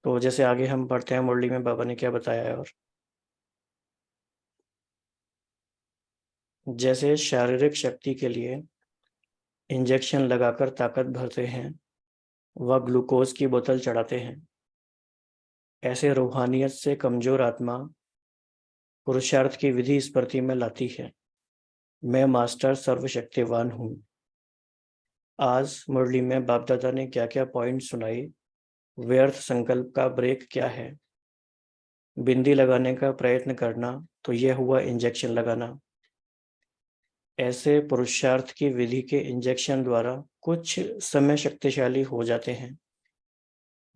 तो जैसे आगे हम पढ़ते हैं मुरली में बाबा ने क्या बताया है। और जैसे शारीरिक शक्ति के लिए इंजेक्शन लगाकर ताकत भरते हैं, व ग्लूकोज की बोतल चढ़ाते हैं, ऐसे रूहानियत से कमजोर आत्मा पुरुषार्थ की विधि स्मृति में लाती है, मैं मास्टर सर्वशक्तिवान हूँ। आज मुरली में बाप दादा ने क्या क्या पॉइंट सुनाई। व्यर्थ संकल्प का ब्रेक क्या है, बिंदी लगाने का प्रयत्न करना, तो यह हुआ इंजेक्शन लगाना। ऐसे पुरुषार्थ की विधि के इंजेक्शन द्वारा कुछ समय शक्तिशाली हो जाते हैं,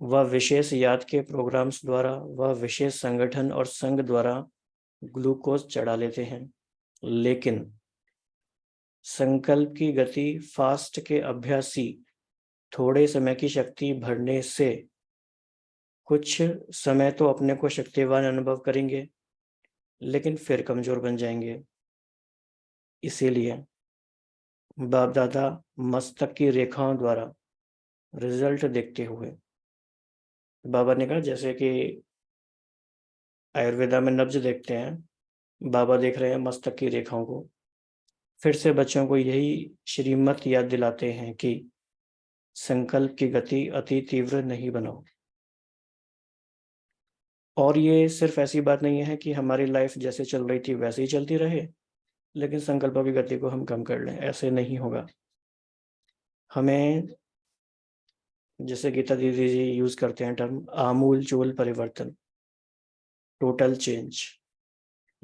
वह विशेष याद के प्रोग्राम्स द्वारा, वह विशेष संगठन और संघ द्वारा ग्लूकोज चढ़ा लेते हैं। लेकिन संकल्प की गति फास्ट के अभ्यासी थोड़े समय की शक्ति भरने से कुछ समय तो अपने को शक्तिवान अनुभव करेंगे, लेकिन फिर कमजोर बन जाएंगे। इसीलिए बाप दादा मस्तक की रेखाओं द्वारा रिजल्ट देखते हुए, बाबा ने कहा जैसे कि आयुर्वेदा में नब्ज देखते हैं, बाबा देख रहे हैं मस्तक की रेखाओं को। फिर से बच्चों को यही श्रीमत याद दिलाते हैं कि संकल्प की गति अति तीव्र नहीं बनाओ। और ये सिर्फ ऐसी बात नहीं है कि हमारी लाइफ जैसे चल रही थी वैसे ही चलती रहे, लेकिन संकल्पों की गति को हम कम कर लें, ऐसे नहीं होगा। हमें, जैसे गीता दीदी जी यूज करते हैं टर्म, आमूल चूल परिवर्तन, टोटल चेंज।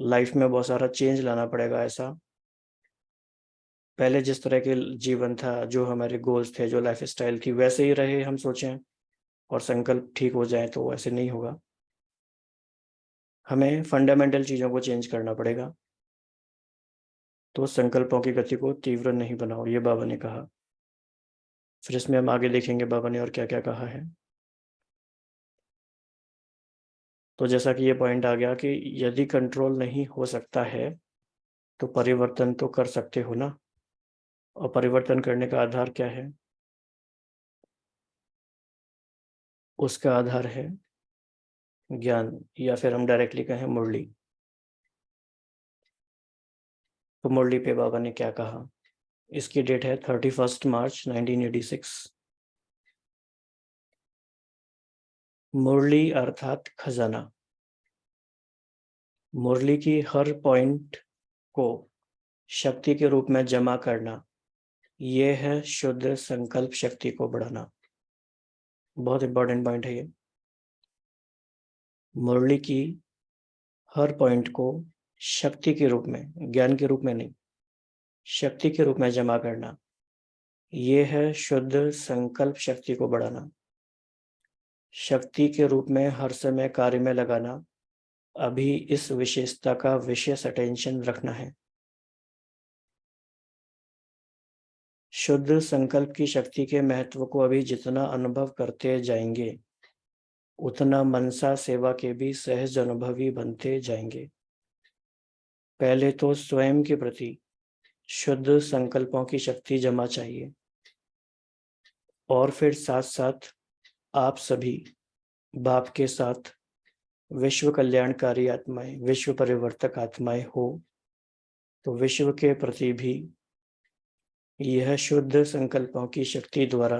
लाइफ में बहुत सारा चेंज लाना पड़ेगा। ऐसा पहले जिस तरह के जीवन था, जो हमारे गोल्स थे, जो लाइफ स्टाइल थी, वैसे ही रहे हम सोचें और संकल्प ठीक हो जाए तो ऐसे नहीं होगा। हमें फंडामेंटल चीज़ों को चेंज करना पड़ेगा। तो संकल्पों की गति को तीव्र नहीं बनाओ, ये बाबा ने कहा। फिर इसमें हम आगे देखेंगे बाबा ने और क्या क्या कहा है। तो जैसा कि ये पॉइंट आ गया कि यदि कंट्रोल नहीं हो सकता है तो परिवर्तन तो कर सकते हो ना। और परिवर्तन करने का आधार क्या है? उसका आधार है ज्ञान, या फिर हम डायरेक्टली कहें मुरली। तो मुरली पे बाबा ने क्या कहा? इसकी डेट है 31 मार्च 1986। मुरली अर्थात खजाना। मुरली की हर पॉइंट को शक्ति के रूप में जमा करना, यह है शुद्ध संकल्प शक्ति को बढ़ाना। बहुत इंपॉर्टेंट पॉइंट है ये। मुरली की हर पॉइंट को शक्ति के रूप में, ज्ञान के रूप में नहीं, शक्ति के रूप में जमा करना, ये है शुद्ध संकल्प शक्ति को बढ़ाना। शक्ति के रूप में हर समय कार्य में लगाना, अभी इस विशेषता का विशेष अटेंशन रखना है। शुद्ध संकल्प की शक्ति के महत्व को अभी जितना अनुभव करते जाएंगे, उतना मनसा सेवा के भी सहज अनुभवी बनते जाएंगे। पहले तो स्वयं के प्रति शुद्ध संकल्पों की शक्ति जमा चाहिए, और फिर साथ साथ आप सभी बाप के साथ विश्व कल्याणकारी आत्माएं, विश्व परिवर्तक आत्माएं हो, तो विश्व के प्रति भी यह शुद्ध संकल्पों की शक्ति द्वारा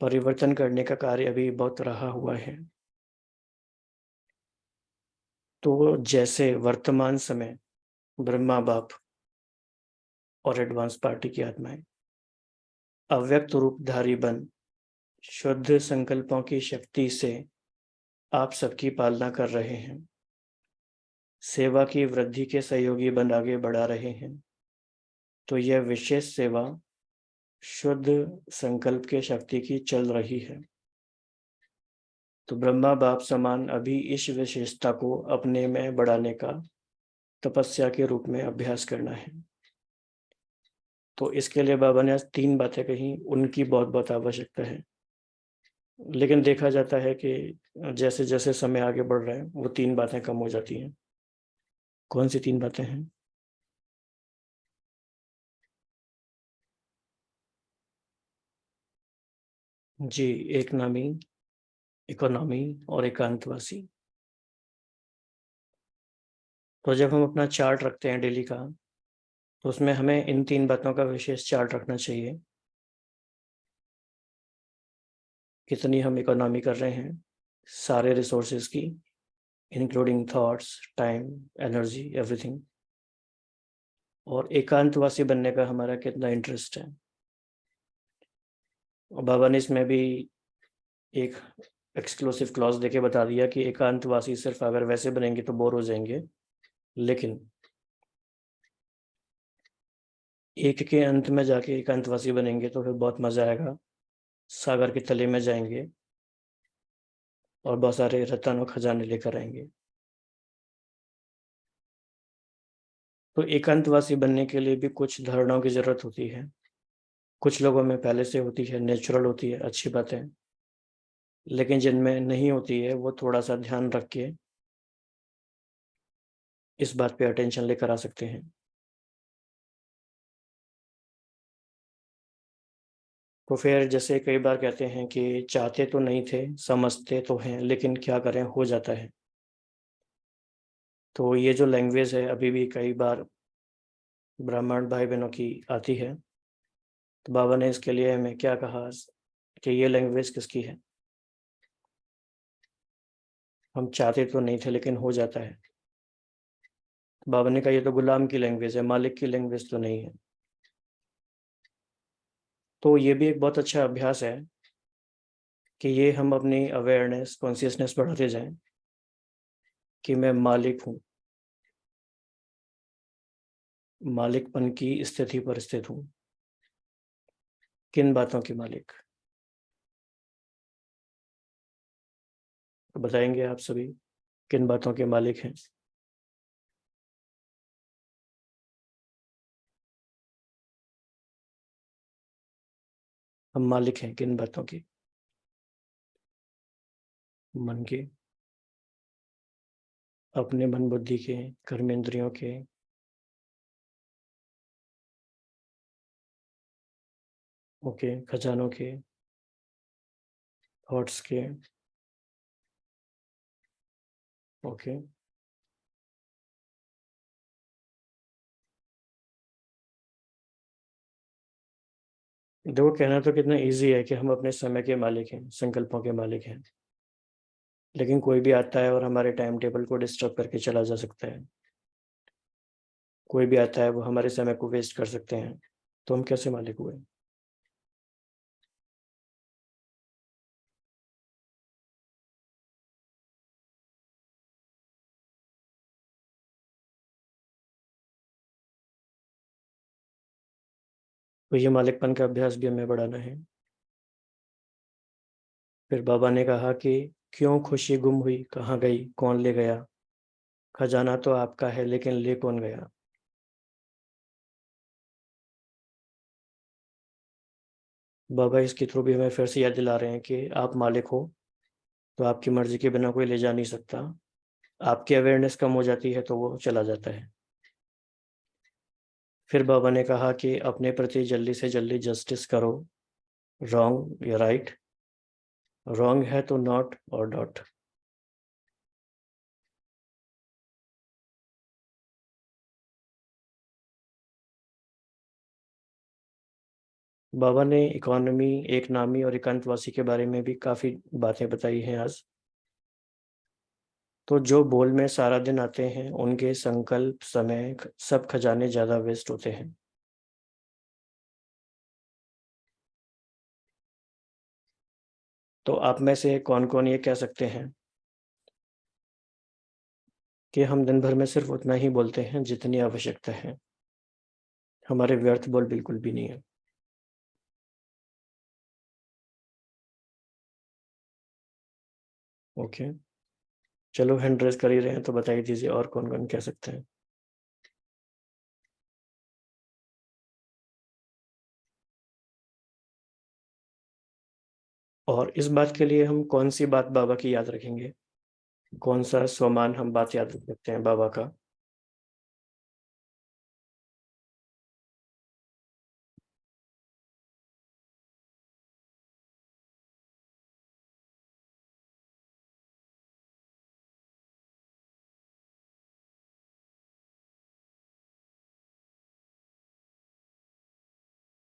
परिवर्तन करने का कार्य अभी बहुत रहा हुआ है। तो जैसे वर्तमान समय ब्रह्मा बाप और एडवांस पार्टी की आत्माएं अव्यक्त रूपधारी बन शुद्ध संकल्पों की शक्ति से आप सबकी पालना कर रहे हैं, सेवा की वृद्धि के सहयोगी बन आगे बढ़ा रहे हैं, तो यह विशेष सेवा शुद्ध संकल्प के शक्ति की चल रही है। तो ब्रह्मा बाप समान अभी इस विशेषता को अपने में बढ़ाने का तपस्या के रूप में अभ्यास करना है। तो इसके लिए बाबा ने आज 3 बातें कही, उनकी बहुत बहुत आवश्यकता है। लेकिन देखा जाता है कि जैसे जैसे समय आगे बढ़ रहा है वो 3 बातें कम हो जाती हैं। कौन सी 3 बातें हैं? जी, एक नामी, इकोनॉमी और एकांतवासी। तो जब हम अपना चार्ट रखते हैं डेली का, तो उसमें हमें इन 3 बातों का विशेष चार्ट रखना चाहिए। कितनी हम इकोनॉमी कर रहे हैं सारे रिसोर्सेज की, including thoughts, time, energy, everything. और एकांतवासी बनने का हमारा कितना इंटरेस्ट है। और बाबा ने इसमें भी एक एक्सक्लूसिव क्लॉज देके बता दिया कि एकांतवासी सिर्फ अगर वैसे बनेंगे तो बोर हो जाएंगे, लेकिन एक के अंत में जाके एकांतवासी बनेंगे तो फिर बहुत मजा आएगा। सागर के तले में जाएंगे और बहुत सारे रत्न और खजाने लेकर आएंगे। तो एकांतवासी बनने के लिए भी कुछ धारणाओं की जरूरत होती है। कुछ लोगों में पहले से होती है, नेचुरल होती है, अच्छी बात है। लेकिन जिनमें नहीं होती है वो थोड़ा सा ध्यान रख के इस बात पे अटेंशन लेकर आ सकते हैं। तो फिर जैसे कई बार कहते हैं कि चाहते तो नहीं थे, समझते तो हैं, लेकिन क्या करें, हो जाता है। तो ये जो लैंग्वेज है अभी भी कई बार ब्राह्मण भाई बहनों की आती है। तो बाबा ने इसके लिए हमें क्या कहा कि ये लैंग्वेज किसकी है? हम चाहते तो नहीं थे लेकिन हो जाता है। बाबा ने कहा ये तो गुलाम की लैंग्वेज है, मालिक की लैंग्वेज तो नहीं है। तो ये भी एक बहुत अच्छा अभ्यास है कि ये हम अपनी अवेयरनेस, कॉन्शियसनेस बढ़ाते जाएं कि मैं मालिक हूँ, मालिकपन की स्थिति पर स्थित हूँ। किन बातों के मालिक? तो बताएंगे आप सभी किन बातों के मालिक हैं? हम मालिक हैं किन बातों की? मन के, अपने मन बुद्धि के, कर्मेंद्रियों के, ओके, खजानों के, थॉट्स के, ओके। देखो कहना तो कितना इजी है कि हम अपने समय के मालिक हैं, संकल्पों के मालिक हैं, लेकिन कोई भी आता है और हमारे टाइम टेबल को डिस्टर्ब करके चला जा सकता है। कोई भी आता है वो हमारे समय को वेस्ट कर सकते हैं, तो हम कैसे मालिक हुए? तो ये मालिकपन का अभ्यास भी हमें बढ़ाना है। फिर बाबा ने कहा कि क्यों खुशी गुम हुई, कहाँ गई, कौन ले गया? खजाना तो आपका है लेकिन ले कौन गया? बाबा इसके थ्रू भी हमें फिर से याद दिला रहे हैं कि आप मालिक हो, तो आपकी मर्जी के बिना कोई ले जा नहीं सकता। आपकी अवेयरनेस कम हो जाती है तो वो चला जाता है। फिर बाबा ने कहा कि अपने प्रति जल्दी से जल्दी जस्टिस करो, रॉन्ग या राइट। रॉन्ग है तो नॉट और डॉट। बाबा ने इकोनॉमी, एक नामी और एकांतवासी के बारे में भी काफ़ी बातें बताई हैं आज। तो जो बोल में सारा दिन आते हैं उनके संकल्प, समय, सब खजाने ज़्यादा वेस्ट होते हैं। तो आप में से कौन कौन ये कह सकते हैं कि हम दिन भर में सिर्फ उतना ही बोलते हैं जितनी आवश्यकता है, हमारे व्यर्थ बोल बिल्कुल भी नहीं है? ओके, चलो हैंड रेज कर ही रहे हैं तो बताइए दीजिए और कौन कौन कह सकते हैं। और इस बात के लिए हम कौन सी बात बाबा की याद रखेंगे? कौन सा स्वमान हम बात याद रख सकते हैं बाबा का?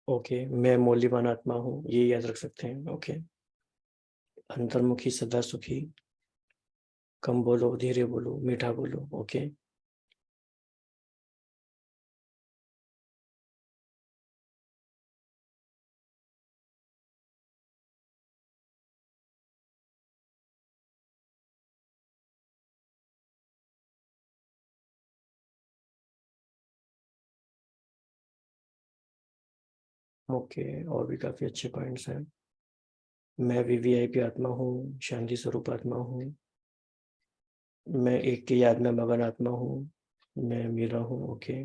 ओके, मैं मौल्यवान आत्मा हूँ, ये याद रख सकते हैं। ओके, अंतर्मुखी सदा सुखी, कम बोलो, धीरे बोलो, मीठा बोलो। ओके, ओके, और भी काफ़ी अच्छे पॉइंट्स हैं। मैं वीवीआईपी आत्मा हूँ, शांति स्वरूप आत्मा हूँ, मैं एक की याद में मगन आत्मा हूँ, मैं मीरा हूँ। ओके,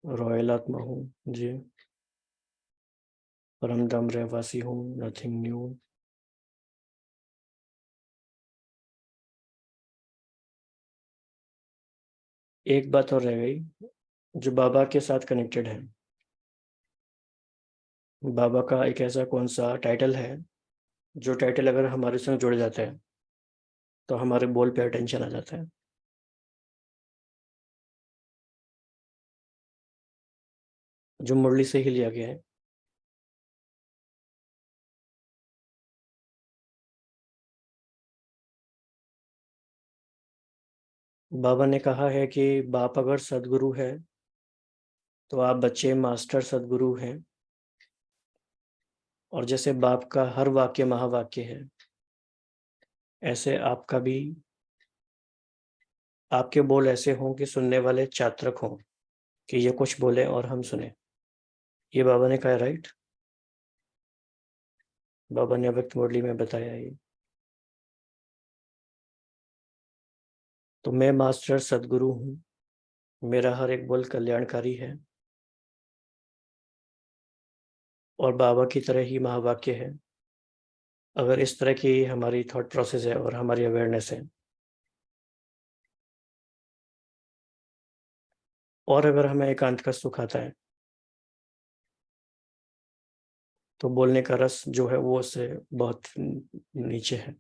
रॉयल आत्मा हूँ जी, परमधाम रहवासी हूँ, नथिंग न्यू। एक बात और रह गई जो बाबा के साथ कनेक्टेड है। बाबा का एक ऐसा कौन सा टाइटल है जो टाइटल अगर हमारे संग जुड़ जाता है तो हमारे बोल पे अटेंशन आ जाता है? जो मुरली से ही लिया गया है। बाबा ने कहा है कि बाप अगर सदगुरु है तो आप बच्चे मास्टर सदगुरु हैं, और जैसे बाप का हर वाक्य महावाक्य है, ऐसे आपका भी आपके बोल ऐसे हों कि सुनने वाले चातक हों कि ये कुछ बोले और हम सुने। ये बाबा ने कहा, राइट? बाबा ने अव्यक्त मुरली में बताया ये। तो मैं मास्टर सदगुरु हूँ, मेरा हर एक बोल कल्याणकारी है और बाबा की तरह ही महावाक्य है। अगर इस तरह की हमारी थॉट प्रोसेस है और हमारी अवेयरनेस है, और अगर हमें एकांत का सुख आता है, तो बोलने का रस जो है वो उससे बहुत नीचे है।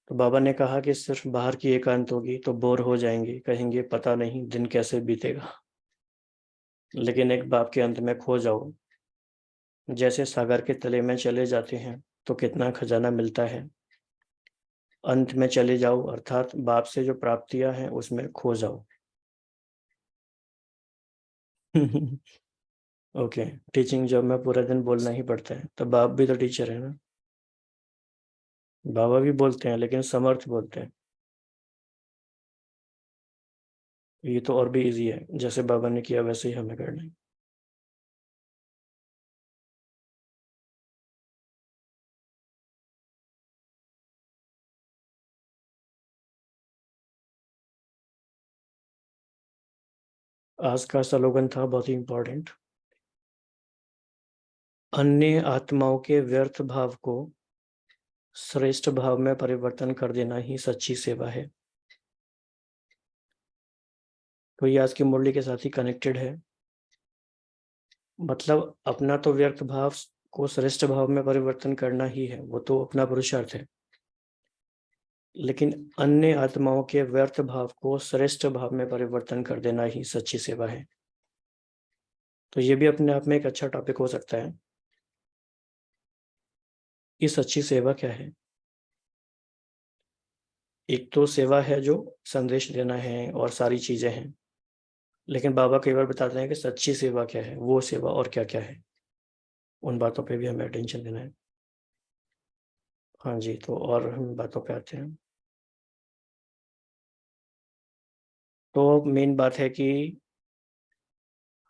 तो बाबा ने कहा कि सिर्फ बाहर की एकांत होगी तो बोर हो जाएंगे, कहेंगे पता नहीं दिन कैसे बीतेगा। लेकिन एक बाप के अंत में खो जाओ, जैसे सागर के तले में चले जाते हैं तो कितना खजाना मिलता है। अंत में चले जाओ अर्थात बाप से जो प्राप्तियां हैं उसमें खो जाओ। ओके, टीचिंग जॉब में पूरा दिन बोलना ही पड़ता है, तो बाप भी तो टीचर है ना। बाबा भी बोलते हैं लेकिन समर्थ बोलते हैं। ये तो और भी इजी है, जैसे बाबा ने किया वैसे ही हमें करना है। आज का स्लोगन था बहुत ही इंपॉर्टेंट, अन्य आत्माओं के व्यर्थ भाव को श्रेष्ठ भाव में परिवर्तन कर देना ही सच्ची सेवा है। तो ये आज की मुरली के साथ ही कनेक्टेड है। मतलब अपना तो व्यर्थ भाव को श्रेष्ठ भाव में परिवर्तन करना ही है, वो तो अपना पुरुषार्थ है, लेकिन अन्य आत्माओं के व्यर्थ भाव को श्रेष्ठ भाव में परिवर्तन कर देना ही सच्ची सेवा है। तो ये भी अपने आप में एक अच्छा टॉपिक हो सकता है। ये सच्ची सेवा क्या है? एक तो सेवा है जो संदेश देना है और सारी चीजें हैं, लेकिन बाबा कई बार बताते हैं कि सच्ची सेवा क्या है, वो सेवा और क्या क्या है, उन बातों पे भी हमें अटेंशन देना है। हाँ जी, तो और हम बातों पे आते हैं। तो मेन बात है कि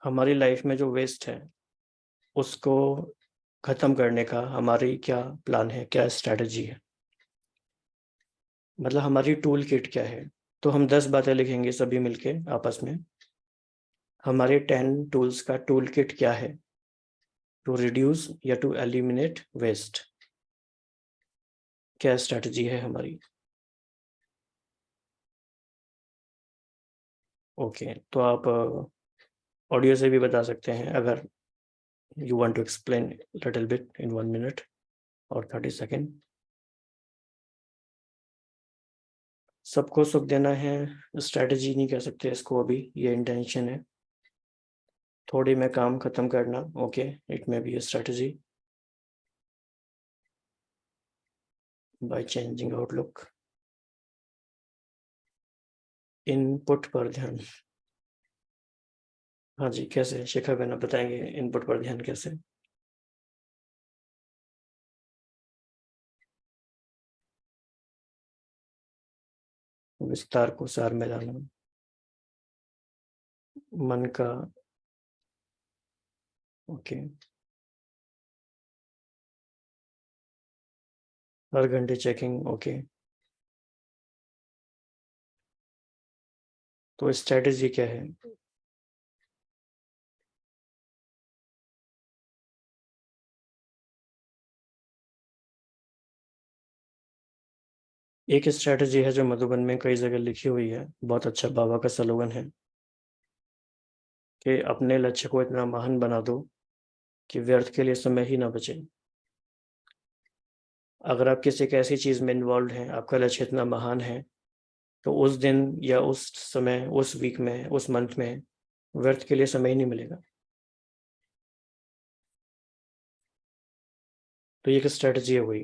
हमारी लाइफ में जो वेस्ट है उसको खत्म करने का हमारी क्या प्लान है, क्या स्ट्रैटेजी है, मतलब हमारी टूल किट क्या है। तो हम 10 बातें लिखेंगे सभी मिलके आपस में, हमारे 10 टूल्स का टूल किट क्या है टू रिड्यूस या टू एलिमिनेट वेस्ट, क्या स्ट्रैटेजी है हमारी। ओके, तो आप ऑडियो से भी बता सकते हैं अगर you want to explain little bit in 1 minute और 30 सेकेंड। सबको सुख देना है, स्ट्रैटेजी नहीं कह सकते इसको अभी, ये इंटेंशन है। थोड़ी में काम खत्म करना, okay, it may be a strategy by changing outlook. Input पर ध्यान, हाँ जी, कैसे शिखा बहना बताएंगे इनपुट पर ध्यान कैसे? विस्तार को सार में लाना, मन का, ओके, हर घंटे चेकिंग, ओके। तो स्ट्रैटेजी क्या है? एक स्ट्रैटेजी है जो मधुबन में कई जगह लिखी हुई है, बहुत अच्छा बाबा का स्लोगन है कि अपने लक्ष्य को इतना महान बना दो कि व्यर्थ के लिए समय ही ना बचे। अगर आप किसी एक ऐसी चीज में इन्वॉल्व हैं, आपका लक्ष्य इतना महान है, तो उस दिन या उस समय, उस वीक में, उस मंथ में व्यर्थ के लिए समय ही नहीं मिलेगा। तो ये एक स्ट्रैटेजी है वही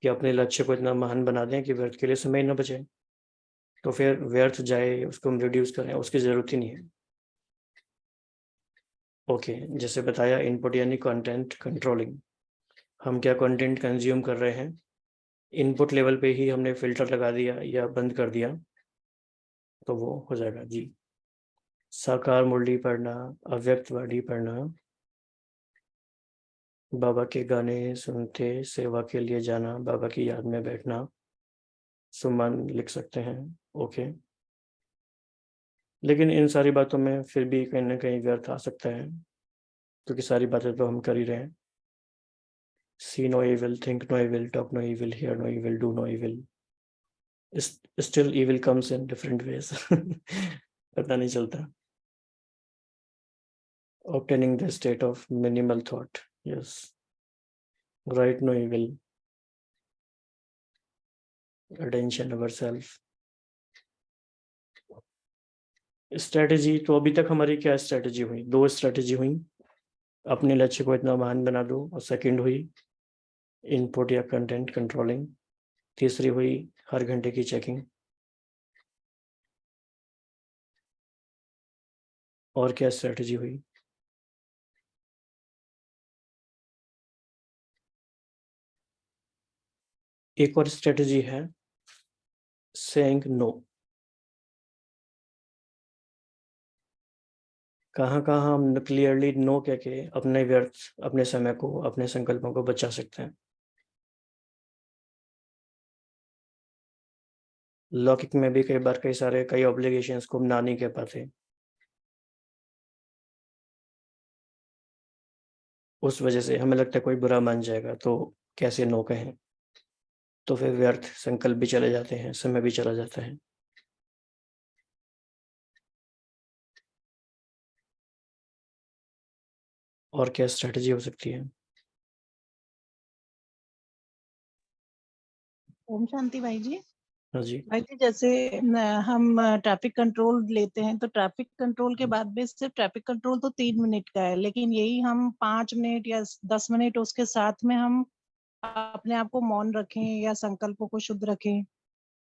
कि अपने लक्ष्य को इतना महान बना दें कि व्यर्थ के लिए समय ही ना बचे, तो फिर व्यर्थ जाए उसको हम रिड्यूस करें, उसकी जरूरत ही नहीं है। ओके, जैसे बताया इनपुट यानी कंटेंट कंट्रोलिंग, हम क्या कंटेंट कंज्यूम कर रहे हैं इनपुट लेवल पे ही हमने फिल्टर लगा दिया या बंद कर दिया तो वो हो जाएगा जी। साकार मुरली पढ़ना, अव्यक्त वाणी पढ़ना, बाबा के गाने सुनते सेवा के लिए जाना, बाबा की याद में बैठना, सुमन लिख सकते हैं। ओके, लेकिन इन सारी बातों में फिर भी कहीं ना कहीं व्यर्थ आ सकता है, क्योंकि सारी बातें तो हम कर ही रहे हैं। See no evil, think no evil, talk no evil, hear no evil, do no evil. Still evil comes in different ways. पता नहीं चलता. Obtaining the state of minimal thought. Yes. Right, no evil. Attention ourselves. Strategy तो अभी तक हमारी क्या strategy हुई? 2 strategy हुई। अपने लक्ष्य को इतना महान बना दो, और सेकंड हुई इनपुट या कंटेंट कंट्रोलिंग। तीसरी हुई हर घंटे की चेकिंग। और क्या स्ट्रेटेजी हुई? एक और स्ट्रेटेजी है सेइंग नो। कहाँ हम क्लियरली नो कह के अपने व्यर्थ, अपने समय को, अपने संकल्पों को बचा सकते हैं। लौकिक में भी कई बार कई ऑब्लिगेशंस को हम ना नहीं कह पाते, उस वजह से हमें लगता है कोई बुरा मान जाएगा तो कैसे नो कहें, तो फिर व्यर्थ संकल्प भी चले जाते हैं, समय भी चला जाता है। और क्या स्ट्रेटजी हो सकती है? ओम शांति भाई जी। हाँ जी। भाई जी, जैसे हम ट्रैफिक कंट्रोल लेते हैं तो ट्रैफिक कंट्रोल के बाद भी सिर्फ ट्रैफिक कंट्रोल तो 3 मिनट का है, लेकिन यही हम 5 मिनट या 10 मिनट उसके साथ में हम अपने आप को मौन रखें या संकल्पों को शुद्ध रखें,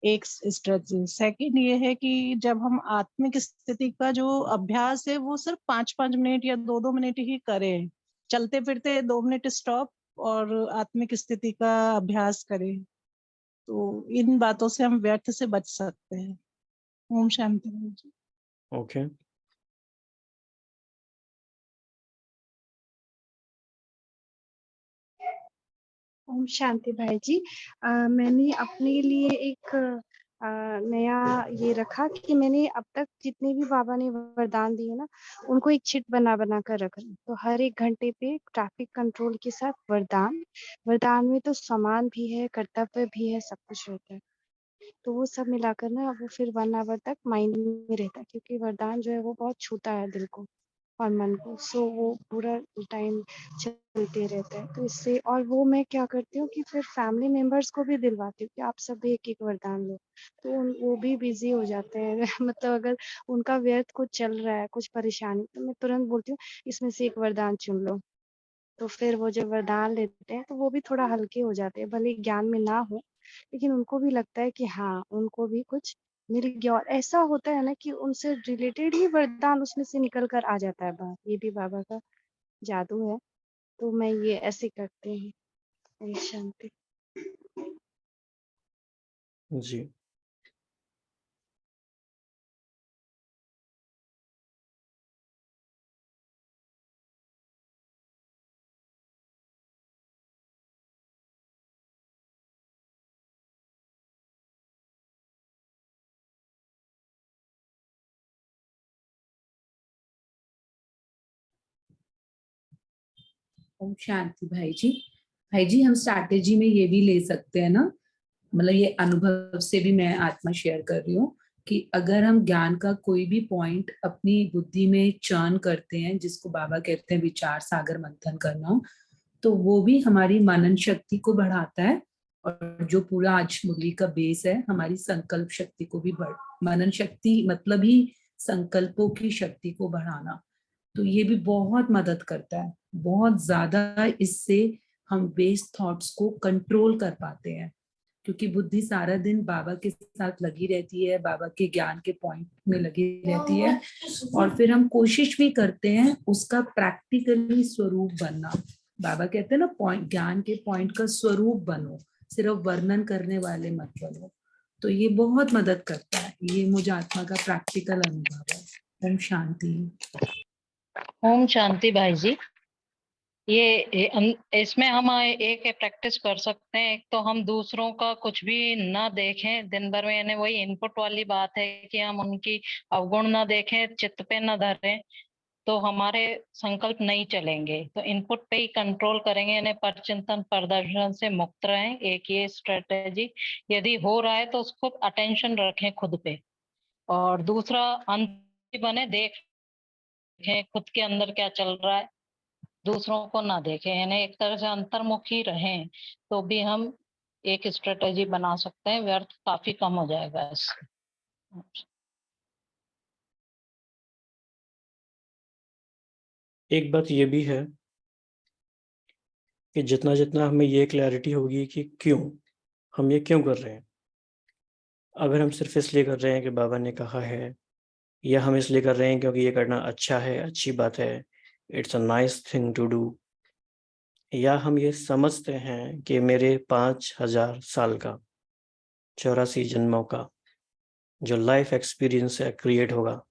एक स्ट्रेटजी। सेकंड ये है कि जब हम आत्मिक स्थिति का जो अभ्यास है वो सिर्फ 5-5 मिनट या 2-2 मिनट ही करें, चलते फिरते 2 मिनट स्टॉप और आत्मिक स्थिति का अभ्यास करें, तो इन बातों से हम व्यर्थ से बच सकते हैं। ओम शांति भाई जी। ओके। ओम शांति भाई जी। मैंने अपने लिए एक नया ये रखा कि मैंने अब तक जितने भी बाबा ने वरदान दिए ना, उनको एक चिट बना बना कर रख रही। तो हर 1 घंटे पे ट्रैफिक कंट्रोल के साथ वरदान में तो सम्मान भी है, कर्तव्य भी है, सब कुछ रहता है। तो वो सब मिलाकर ना वो फिर 1 आवर तक माइंड में रहता है, क्योंकि वरदान जो है वो बहुत छूता है दिल को और मन को। सो वो पूरा टाइम चलते रहता है। तो इससे और वो मैं क्या करती हूँ कि फिर फैमिली मेंबर्स को भी दिलवाती हूँ कि आप सब एक-एक वरदान लो। तो वो भी बिज़ी हो जाते हैं। मतलब अगर उनका व्यर्थ कुछ चल रहा है, कुछ परेशानी, तो मैं तुरंत बोलती हूँ इसमें से एक वरदान चुन लो। तो फिर वो जब वरदान लेते हैं तो वो भी थोड़ा हल्के हो जाते हैं, भले ही ज्ञान में ना हो, लेकिन उनको भी लगता है कि हाँ, उनको भी कुछ मिल गया। और ऐसा होता है ना कि उनसे रिलेटेड ही वरदान उसमें से निकल कर आ जाता है बाहर। ये भी बाबा का जादू है। तो मैं ये ऐसे करती हूँ। ओम शांति। जी। ओम शांति भाई जी हम स्ट्रैटेजी में ये भी ले सकते हैं ना, मतलब ये अनुभव से भी मैं आत्मा शेयर कर रही हूँ कि अगर हम ज्ञान का कोई भी पॉइंट अपनी बुद्धि में चर्न करते हैं, जिसको बाबा कहते हैं विचार सागर मंथन करना, तो वो भी हमारी मनन शक्ति को बढ़ाता है। और जो पूरा आज मुरली का बेस है, हमारी संकल्प शक्ति को भी मनन शक्ति मतलब ही संकल्पों की शक्ति को बढ़ाना, तो ये भी बहुत मदद करता है, बहुत ज्यादा। इससे हम वेस्ट थॉट्स को कंट्रोल कर पाते हैं, क्योंकि बुद्धि सारा दिन बाबा के साथ लगी रहती है, बाबा के ज्ञान के पॉइंट में लगी रहती है, और फिर हम कोशिश भी करते हैं उसका प्रैक्टिकली स्वरूप बनना। बाबा कहते हैं ना, पॉइंट ज्ञान के पॉइंट का स्वरूप बनो, सिर्फ वर्णन करने वाले मत बनो। तो ये बहुत मदद करता है, ये मुझे आत्मा का प्रैक्टिकल अनुभव है। ओम शांति। ओम शांति भाई जी। इसमें हम एक प्रैक्टिस कर सकते हैं। एक तो हम दूसरों का कुछ भी ना देखें दिन भर में, यानी वही इनपुट वाली बात है कि हम उनकी अवगुण ना देखें, चित्त पे ना धरें, तो हमारे संकल्प नहीं चलेंगे। तो इनपुट पे ही कंट्रोल करेंगे, यानी परचिंतन प्रदर्शन से मुक्त रहें। एक ये स्ट्रेटेजी, यदि हो रहा है तो उसको अटेंशन रखें खुद पे। और दूसरा, अंत बने देखें खुद के अंदर क्या चल रहा है, दूसरों को ना देखें, यानी एक तरह से अंतर्मुखी रहें, तो भी हम एक स्ट्रेटेजी बना सकते हैं। व्यर्थ काफी कम हो जाएगा इससे। एक बात ये भी है कि जितना जितना हमें ये क्लैरिटी होगी कि क्यों हम ये क्यों कर रहे हैं, अगर हम सिर्फ इसलिए कर रहे हैं कि बाबा ने कहा है, या हम इसलिए कर रहे हैं क्योंकि ये करना अच्छा है, अच्छी बात है, it's a nice thing to do, या हम ये समझते हैं कि मेरे 5000 साल का 84 जन्मों का जो लाइफ एक्सपीरियंस है क्रिएट होगा,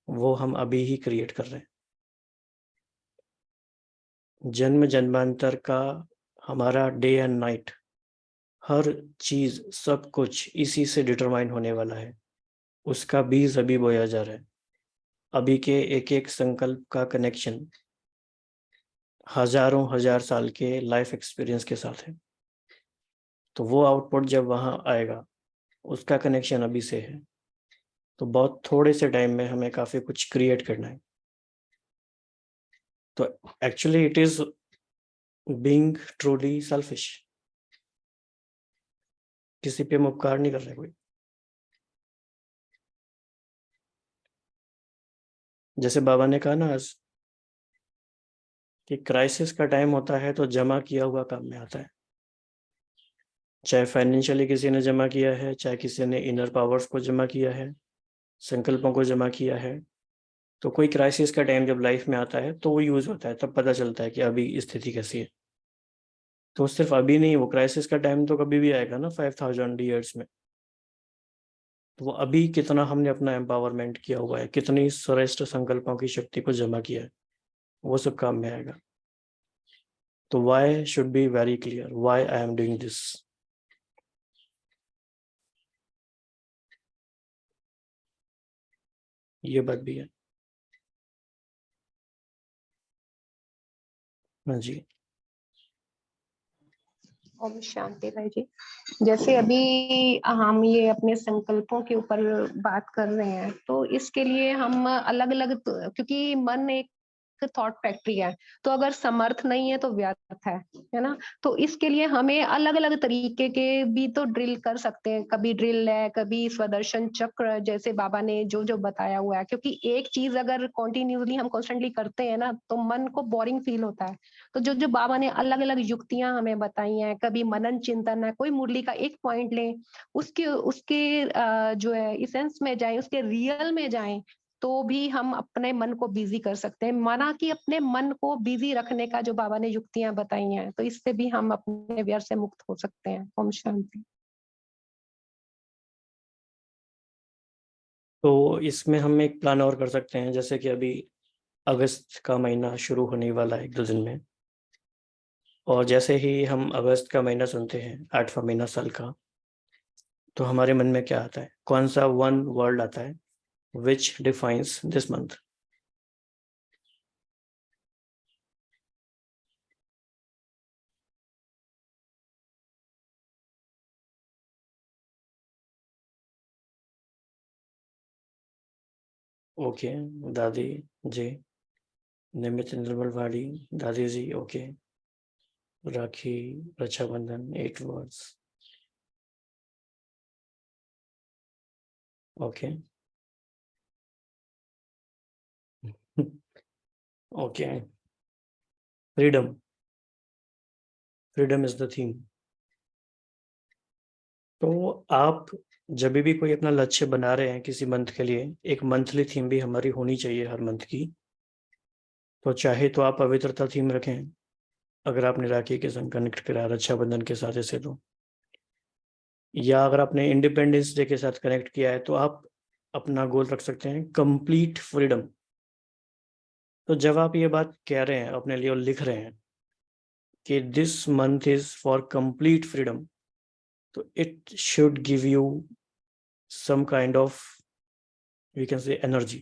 वो हम अभी ही क्रिएट कर रहे हैं। जन्म जन्मांतर का हमारा डे एंड नाइट, हर चीज सब कुछ इसी से डिटरमाइन होने वाला है। उसका बीज अभी बोया जा रहा है। अभी के एक एक संकल्प का कनेक्शन हजारों हजार साल के लाइफ एक्सपीरियंस के साथ है। तो वो आउटपुट जब वहां आएगा, उसका कनेक्शन अभी से है। तो बहुत थोड़े से टाइम में हमें काफी कुछ क्रिएट करना है। तो actually it is being truly selfish. किसी पे हम उपकार नहीं कर रहे कोई। जैसे बाबा ने कहा ना आज कि क्राइसिस का टाइम होता है तो जमा किया हुआ काम में आता है। चाहे फाइनेंशियली किसी ने जमा किया है, चाहे किसी ने इनर पावर्स को जमा किया है, संकल्पों को जमा किया है, तो कोई क्राइसिस का टाइम जब लाइफ में आता है तो वो यूज होता है। तब पता चलता है कि अभी स्थिति कैसी है। तो सिर्फ अभी नहीं, वो क्राइसिस का टाइम तो कभी भी आएगा ना 5000 ईयर्स में। तो वो अभी कितना हमने अपना एम्पावरमेंट किया हुआ है, कितनी श्रेष्ठ संकल्पों की शक्ति को जमा किया है, वो सब काम में आएगा। तो why should be very clear, why I am doing this. ये बात भी है। हाँ जी। ओम शांति भाई जी। जैसे अभी हम ये अपने संकल्पों के ऊपर बात कर रहे हैं, तो इसके लिए हम अलग अलग, क्योंकि मन एक थॉट फैक्ट्री है, तो अगर समर्थ नहीं है तो व्यर्थ है ना। तो इसके लिए हमें अलग अलग तरीके के भी तो ड्रिल कर सकते हैं। कभी ड्रिल है, कभी स्वदर्शन चक्र, जैसे बाबा ने जो जो बताया हुआ है। क्योंकि एक चीज अगर कॉन्टिन्यूसली हम कॉन्स्टेंटली करते हैं ना, तो मन को बोरिंग फील होता है। तो जो जो बाबा ने अलग अलग युक्तियां हमें बताई हैं, कभी मनन चिंतन है, कोई मुरली का एक पॉइंट लें, उसके उसके जो है इसेंस में जाए, उसके रियल में जाएं, तो भी हम अपने मन को बिजी कर सकते हैं। माना कि अपने मन को बिजी रखने का जो बाबा ने युक्तियां बताई हैं, तो इससे भी हम अपने व्यर्थ से मुक्त हो सकते हैं। ओम शांति। तो इसमें हम एक प्लान और कर सकते हैं, जैसे कि अभी अगस्त का महीना शुरू होने वाला है 1-2 दिन में, और जैसे ही हम अगस्त का महीना सुनते हैं, 8वां महीना साल का, तो हमारे मन में क्या आता है, कौन सा वन वर्ड आता है which defines this month. Okay दादी जी, निमित निर्मल वाड़ी दादी जी, okay. Rakhi, Rakshabandhan, 8 words, okay okay. Freedom, freedom is the theme. तो आप जब भी कोई अपना लक्ष्य बना रहे हैं किसी मंथ के लिए, एक मंथली थीम भी हमारी होनी चाहिए हर मंथ की। तो चाहे तो आप पवित्रता थीम रखें, अगर आपने राखी के संग कनेक्ट करा रक्षाबंधन के साथ इसे, तो या अगर आपने इंडिपेंडेंस डे के साथ कनेक्ट किया है तो आप अपना गोल रख सकते हैं कंप्लीट फ्रीडम। तो जब आप ये बात कह रहे हैं अपने लिए और लिख रहे हैं कि this month is for complete freedom, तो it should give you some kind of, we can say, energy.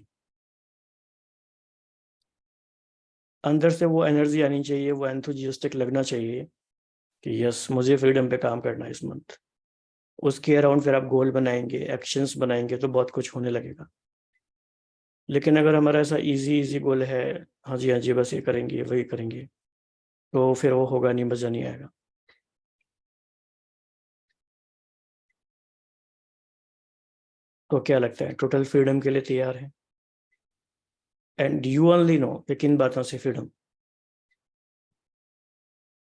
अंदर से वो एनर्जी आनी चाहिए, वो एंथुजियास्टिक लगना चाहिए कि यस मुझे फ्रीडम पे काम करना है इस मंथ। उसके अराउंड फिर आप गोल बनाएंगे, एक्शंस बनाएंगे, तो बहुत कुछ होने लगेगा। लेकिन अगर हमारा ऐसा इजी गोल है, हाँ जी बस ये करेंगे वही करेंगे, तो फिर वो होगा नहीं, मजा नहीं आएगा। तो क्या लगता है, टोटल फ्रीडम के लिए तैयार है? एंड यू ओनली नो कि किन बातों से फ्रीडम,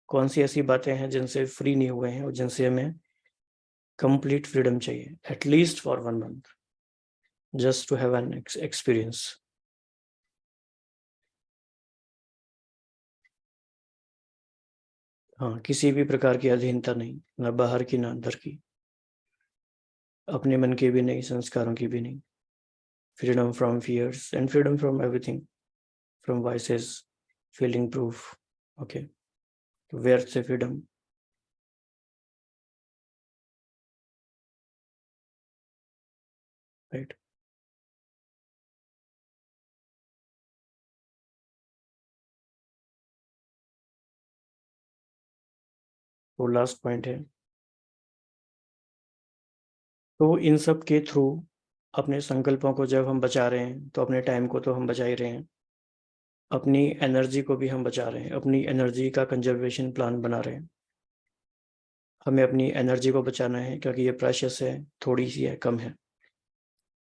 कौन सी ऐसी बातें हैं जिनसे फ्री नहीं हुए हैं और जिनसे हमें कंप्लीट फ्रीडम चाहिए, at least for 1 month, just to have an experience. हाँ, किसी भी प्रकार की अधीनता नहीं, ना बाहर की ना अंदर की, अपने मन की भी नहीं, संस्कारों की भी नहीं। Freedom from fears and freedom from everything, from vices, feeling proof. Okay, where से फ्रीडम? राइट। वो लास्ट पॉइंट है। तो इन सब के थ्रू अपने संकल्पों को जब हम बचा रहे हैं, तो अपने टाइम को तो हम बचा ही रहे हैं, अपनी एनर्जी को भी हम बचा रहे हैं, अपनी एनर्जी का कंजर्वेशन प्लान बना रहे हैं। हमें अपनी एनर्जी को बचाना है क्योंकि ये प्रेशियस है, थोड़ी सी है, कम है।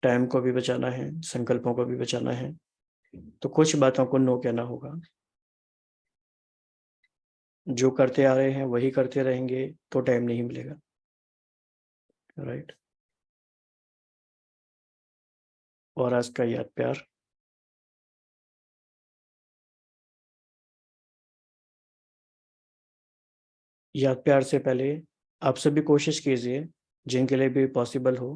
टाइम को भी बचाना है, संकल्पों को भी बचाना है। तो कुछ बातों को नो कहना होगा। जो करते आ रहे हैं वही करते रहेंगे तो टाइम नहीं मिलेगा। राइट। और आज का याद प्यार, याद प्यार से पहले आप सभी कोशिश कीजिए, जिनके लिए भी पॉसिबल हो,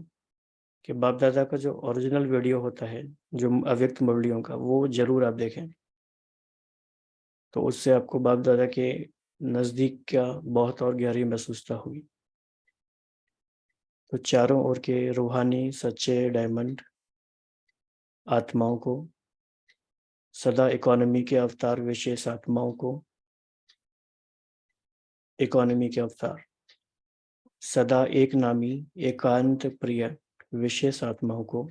कि बाप दादा का जो ओरिजिनल वीडियो होता है, जो अव्यक्त मुरलियों का, वो जरूर आप देखें। तो उससे आपको बाप दादा के नज़दीक का बहुत और गहरी महसूसता होगी। तो चारों ओर के रूहानी सच्चे डायमंड आत्माओं को, सदा इकोनॉमी के अवतार विशेष आत्माओं को, इकोनॉमी के अवतार सदा एक नामी एकांत प्रिय विशेष आत्माओं को,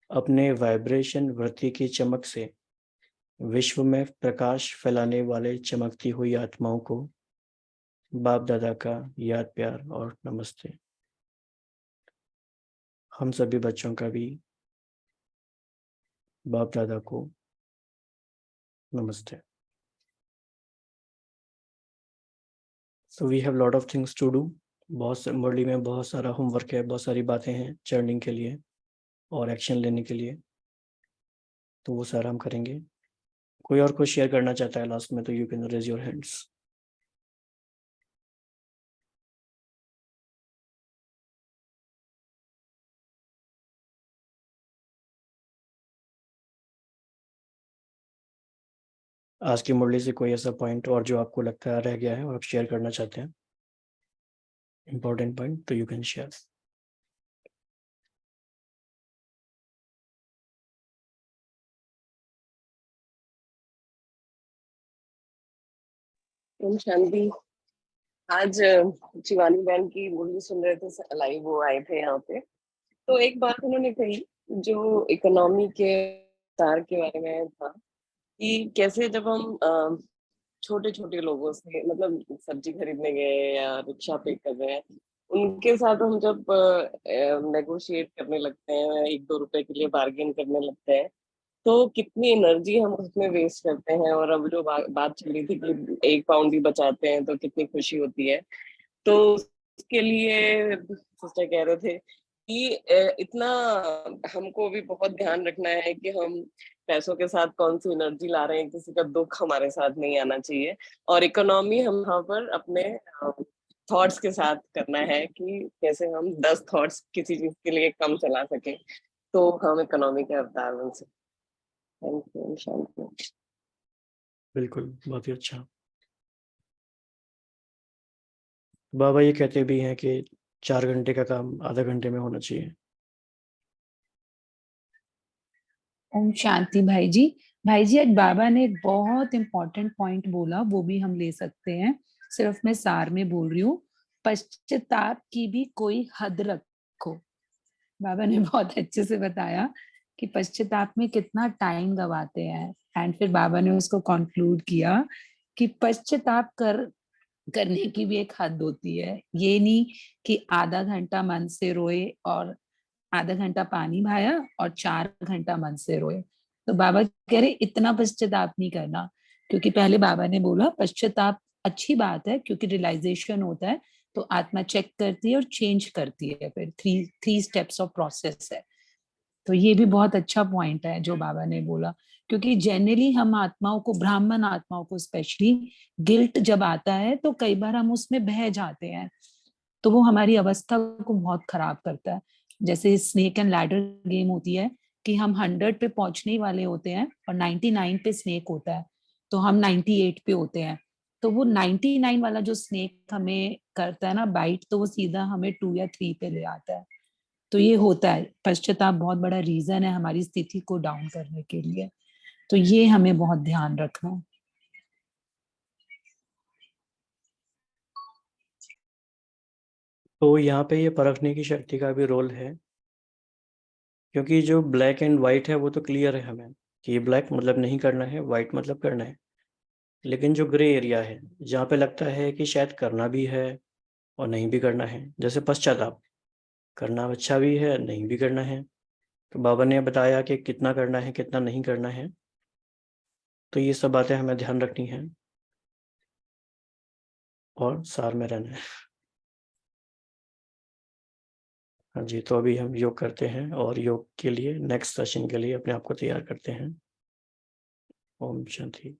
अपने वाइब्रेशन वृत्ति की चमक से विश्व में प्रकाश फैलाने वाले चमकती हुई आत्माओं को बाप दादा का याद प्यार और नमस्ते। हम सभी बच्चों का भी बाप दादा को नमस्ते। So we have lot of things to do. Murli में बहुत सारा होमवर्क है, बहुत सारी बातें हैं चर्निंग के लिए और एक्शन लेने के लिए, तो वो सारा हम करेंगे। कोई और कुछ शेयर करना चाहता है लास्ट में, तो you can raise your hands. आज की मुरली से कोई ऐसा पॉइंट और जो आपको लगता है रह गया है और आप शेयर करना चाहते हैं, इंपॉर्टेंट पॉइंट, तो you can share. Om Shanti. आज शिवानी बहन की मुरली सुन रहे थे, लाइव वो आए थे यहाँ पे। तो एक बात उन्होंने कही जो इकोनॉमी के तार के बारे में था, कि कैसे जब हम छोटे छोटे लोगों से, मतलब सब्जी खरीदने गए या रिक्शा पे कर रहे हैं, उनके साथ हम जब नेगोशिएट करने लगते हैं, 1-2 रुपए के लिए बार्गेन करने लगते हैं, तो कितनी एनर्जी हम उसमें वेस्ट करते हैं। और अब जो बात चल रही थी कि 1 पाउंड भी बचाते हैं तो कितनी खुशी होती है। तो उसके लिए सिस्टर कह रहे थे कि इतना हमको भी बहुत ध्यान रखना है कि हम पैसों के साथ कौन सी एनर्जी ला रहे हैं, किसी का दुख हमारे साथ नहीं आना चाहिए। और इकोनॉमी हम यहाँ पर अपने थॉट्स के साथ करना है कि कैसे हम 10 थॉट्स किसी चीज के लिए कम चला सके, तो हम इकोनॉमी के अवतार बन सकते। थैंक यू, शांति। बिल्कुल, बहुत ही अच्छा। बाबा ये कहते भी हैं कि 4 घंटे का काम आधा घंटे में होना चाहिए। ओम शांति भाई जी। भाई जी, आज बाबा ने एक बहुत इंपॉर्टेंट पॉइंट बोला, वो भी हम ले सकते हैं। सिर्फ मैं सार में बोल रही हूँ, पश्चाताप की भी कोई हद रखो। बाबा ने बहुत अच्छे से बताया कि पश्चाताप में कितना टाइम गवाते हैं, एंड फिर बाबा ने उसको कंक्लूड किया कि पश्चाताप करने की भी एक हद होती है। ये नहीं कि आधा घंटा मन से रोए और आधा घंटा पानी भाया और 4 घंटा मन से रोए। तो बाबा कह रहे इतना पश्चाताप नहीं करना, क्योंकि पहले बाबा ने बोला पश्चाताप अच्छी बात है, क्योंकि रियलाइजेशन होता है तो आत्मा चेक करती है और चेंज करती है। फिर थ्री स्टेप्स ऑफ प्रोसेस है। तो ये भी बहुत अच्छा पॉइंट है जो बाबा ने बोला, क्योंकि जनरली हम आत्माओं को, ब्राह्मण आत्माओं को स्पेशली, गिल्ट जब आता है तो कई बार हम उसमें बह जाते हैं, तो वो हमारी अवस्था को बहुत खराब करता है। जैसे स्नेक एंड लैडर गेम होती है कि हम 100 पे पहुंचने ही वाले होते हैं और 99 पे स्नेक होता है, तो हम 98 पे होते हैं। तो वो 99 वाला जो स्नेक हमें करता है ना बाइट, तो वो सीधा हमें 2 या 3 पे ले आता है। तो ये होता है, पश्चाताप बहुत बड़ा रीजन है हमारी स्थिति को डाउन करने के लिए। तो ये हमें बहुत ध्यान रखना है। तो यहाँ पे ये परखने की शक्ति का भी रोल है, क्योंकि जो ब्लैक एंड वाइट है वो तो क्लियर है हमें कि ये ब्लैक मतलब नहीं करना है, वाइट मतलब करना है। लेकिन जो ग्रे एरिया है, जहाँ पे लगता है कि शायद करना भी है और नहीं भी करना है, जैसे पश्चाताप, करना अच्छा भी है, नहीं भी करना है। तो बाबा ने बताया कि कितना करना है, कितना नहीं करना है। तो ये सब बातें हमें ध्यान रखनी है और सार में रहना है। हाँ जी, तो अभी हम योग करते हैं और योग के लिए नेक्स्ट सेशन के लिए अपने आप को तैयार करते हैं। ओम शांति।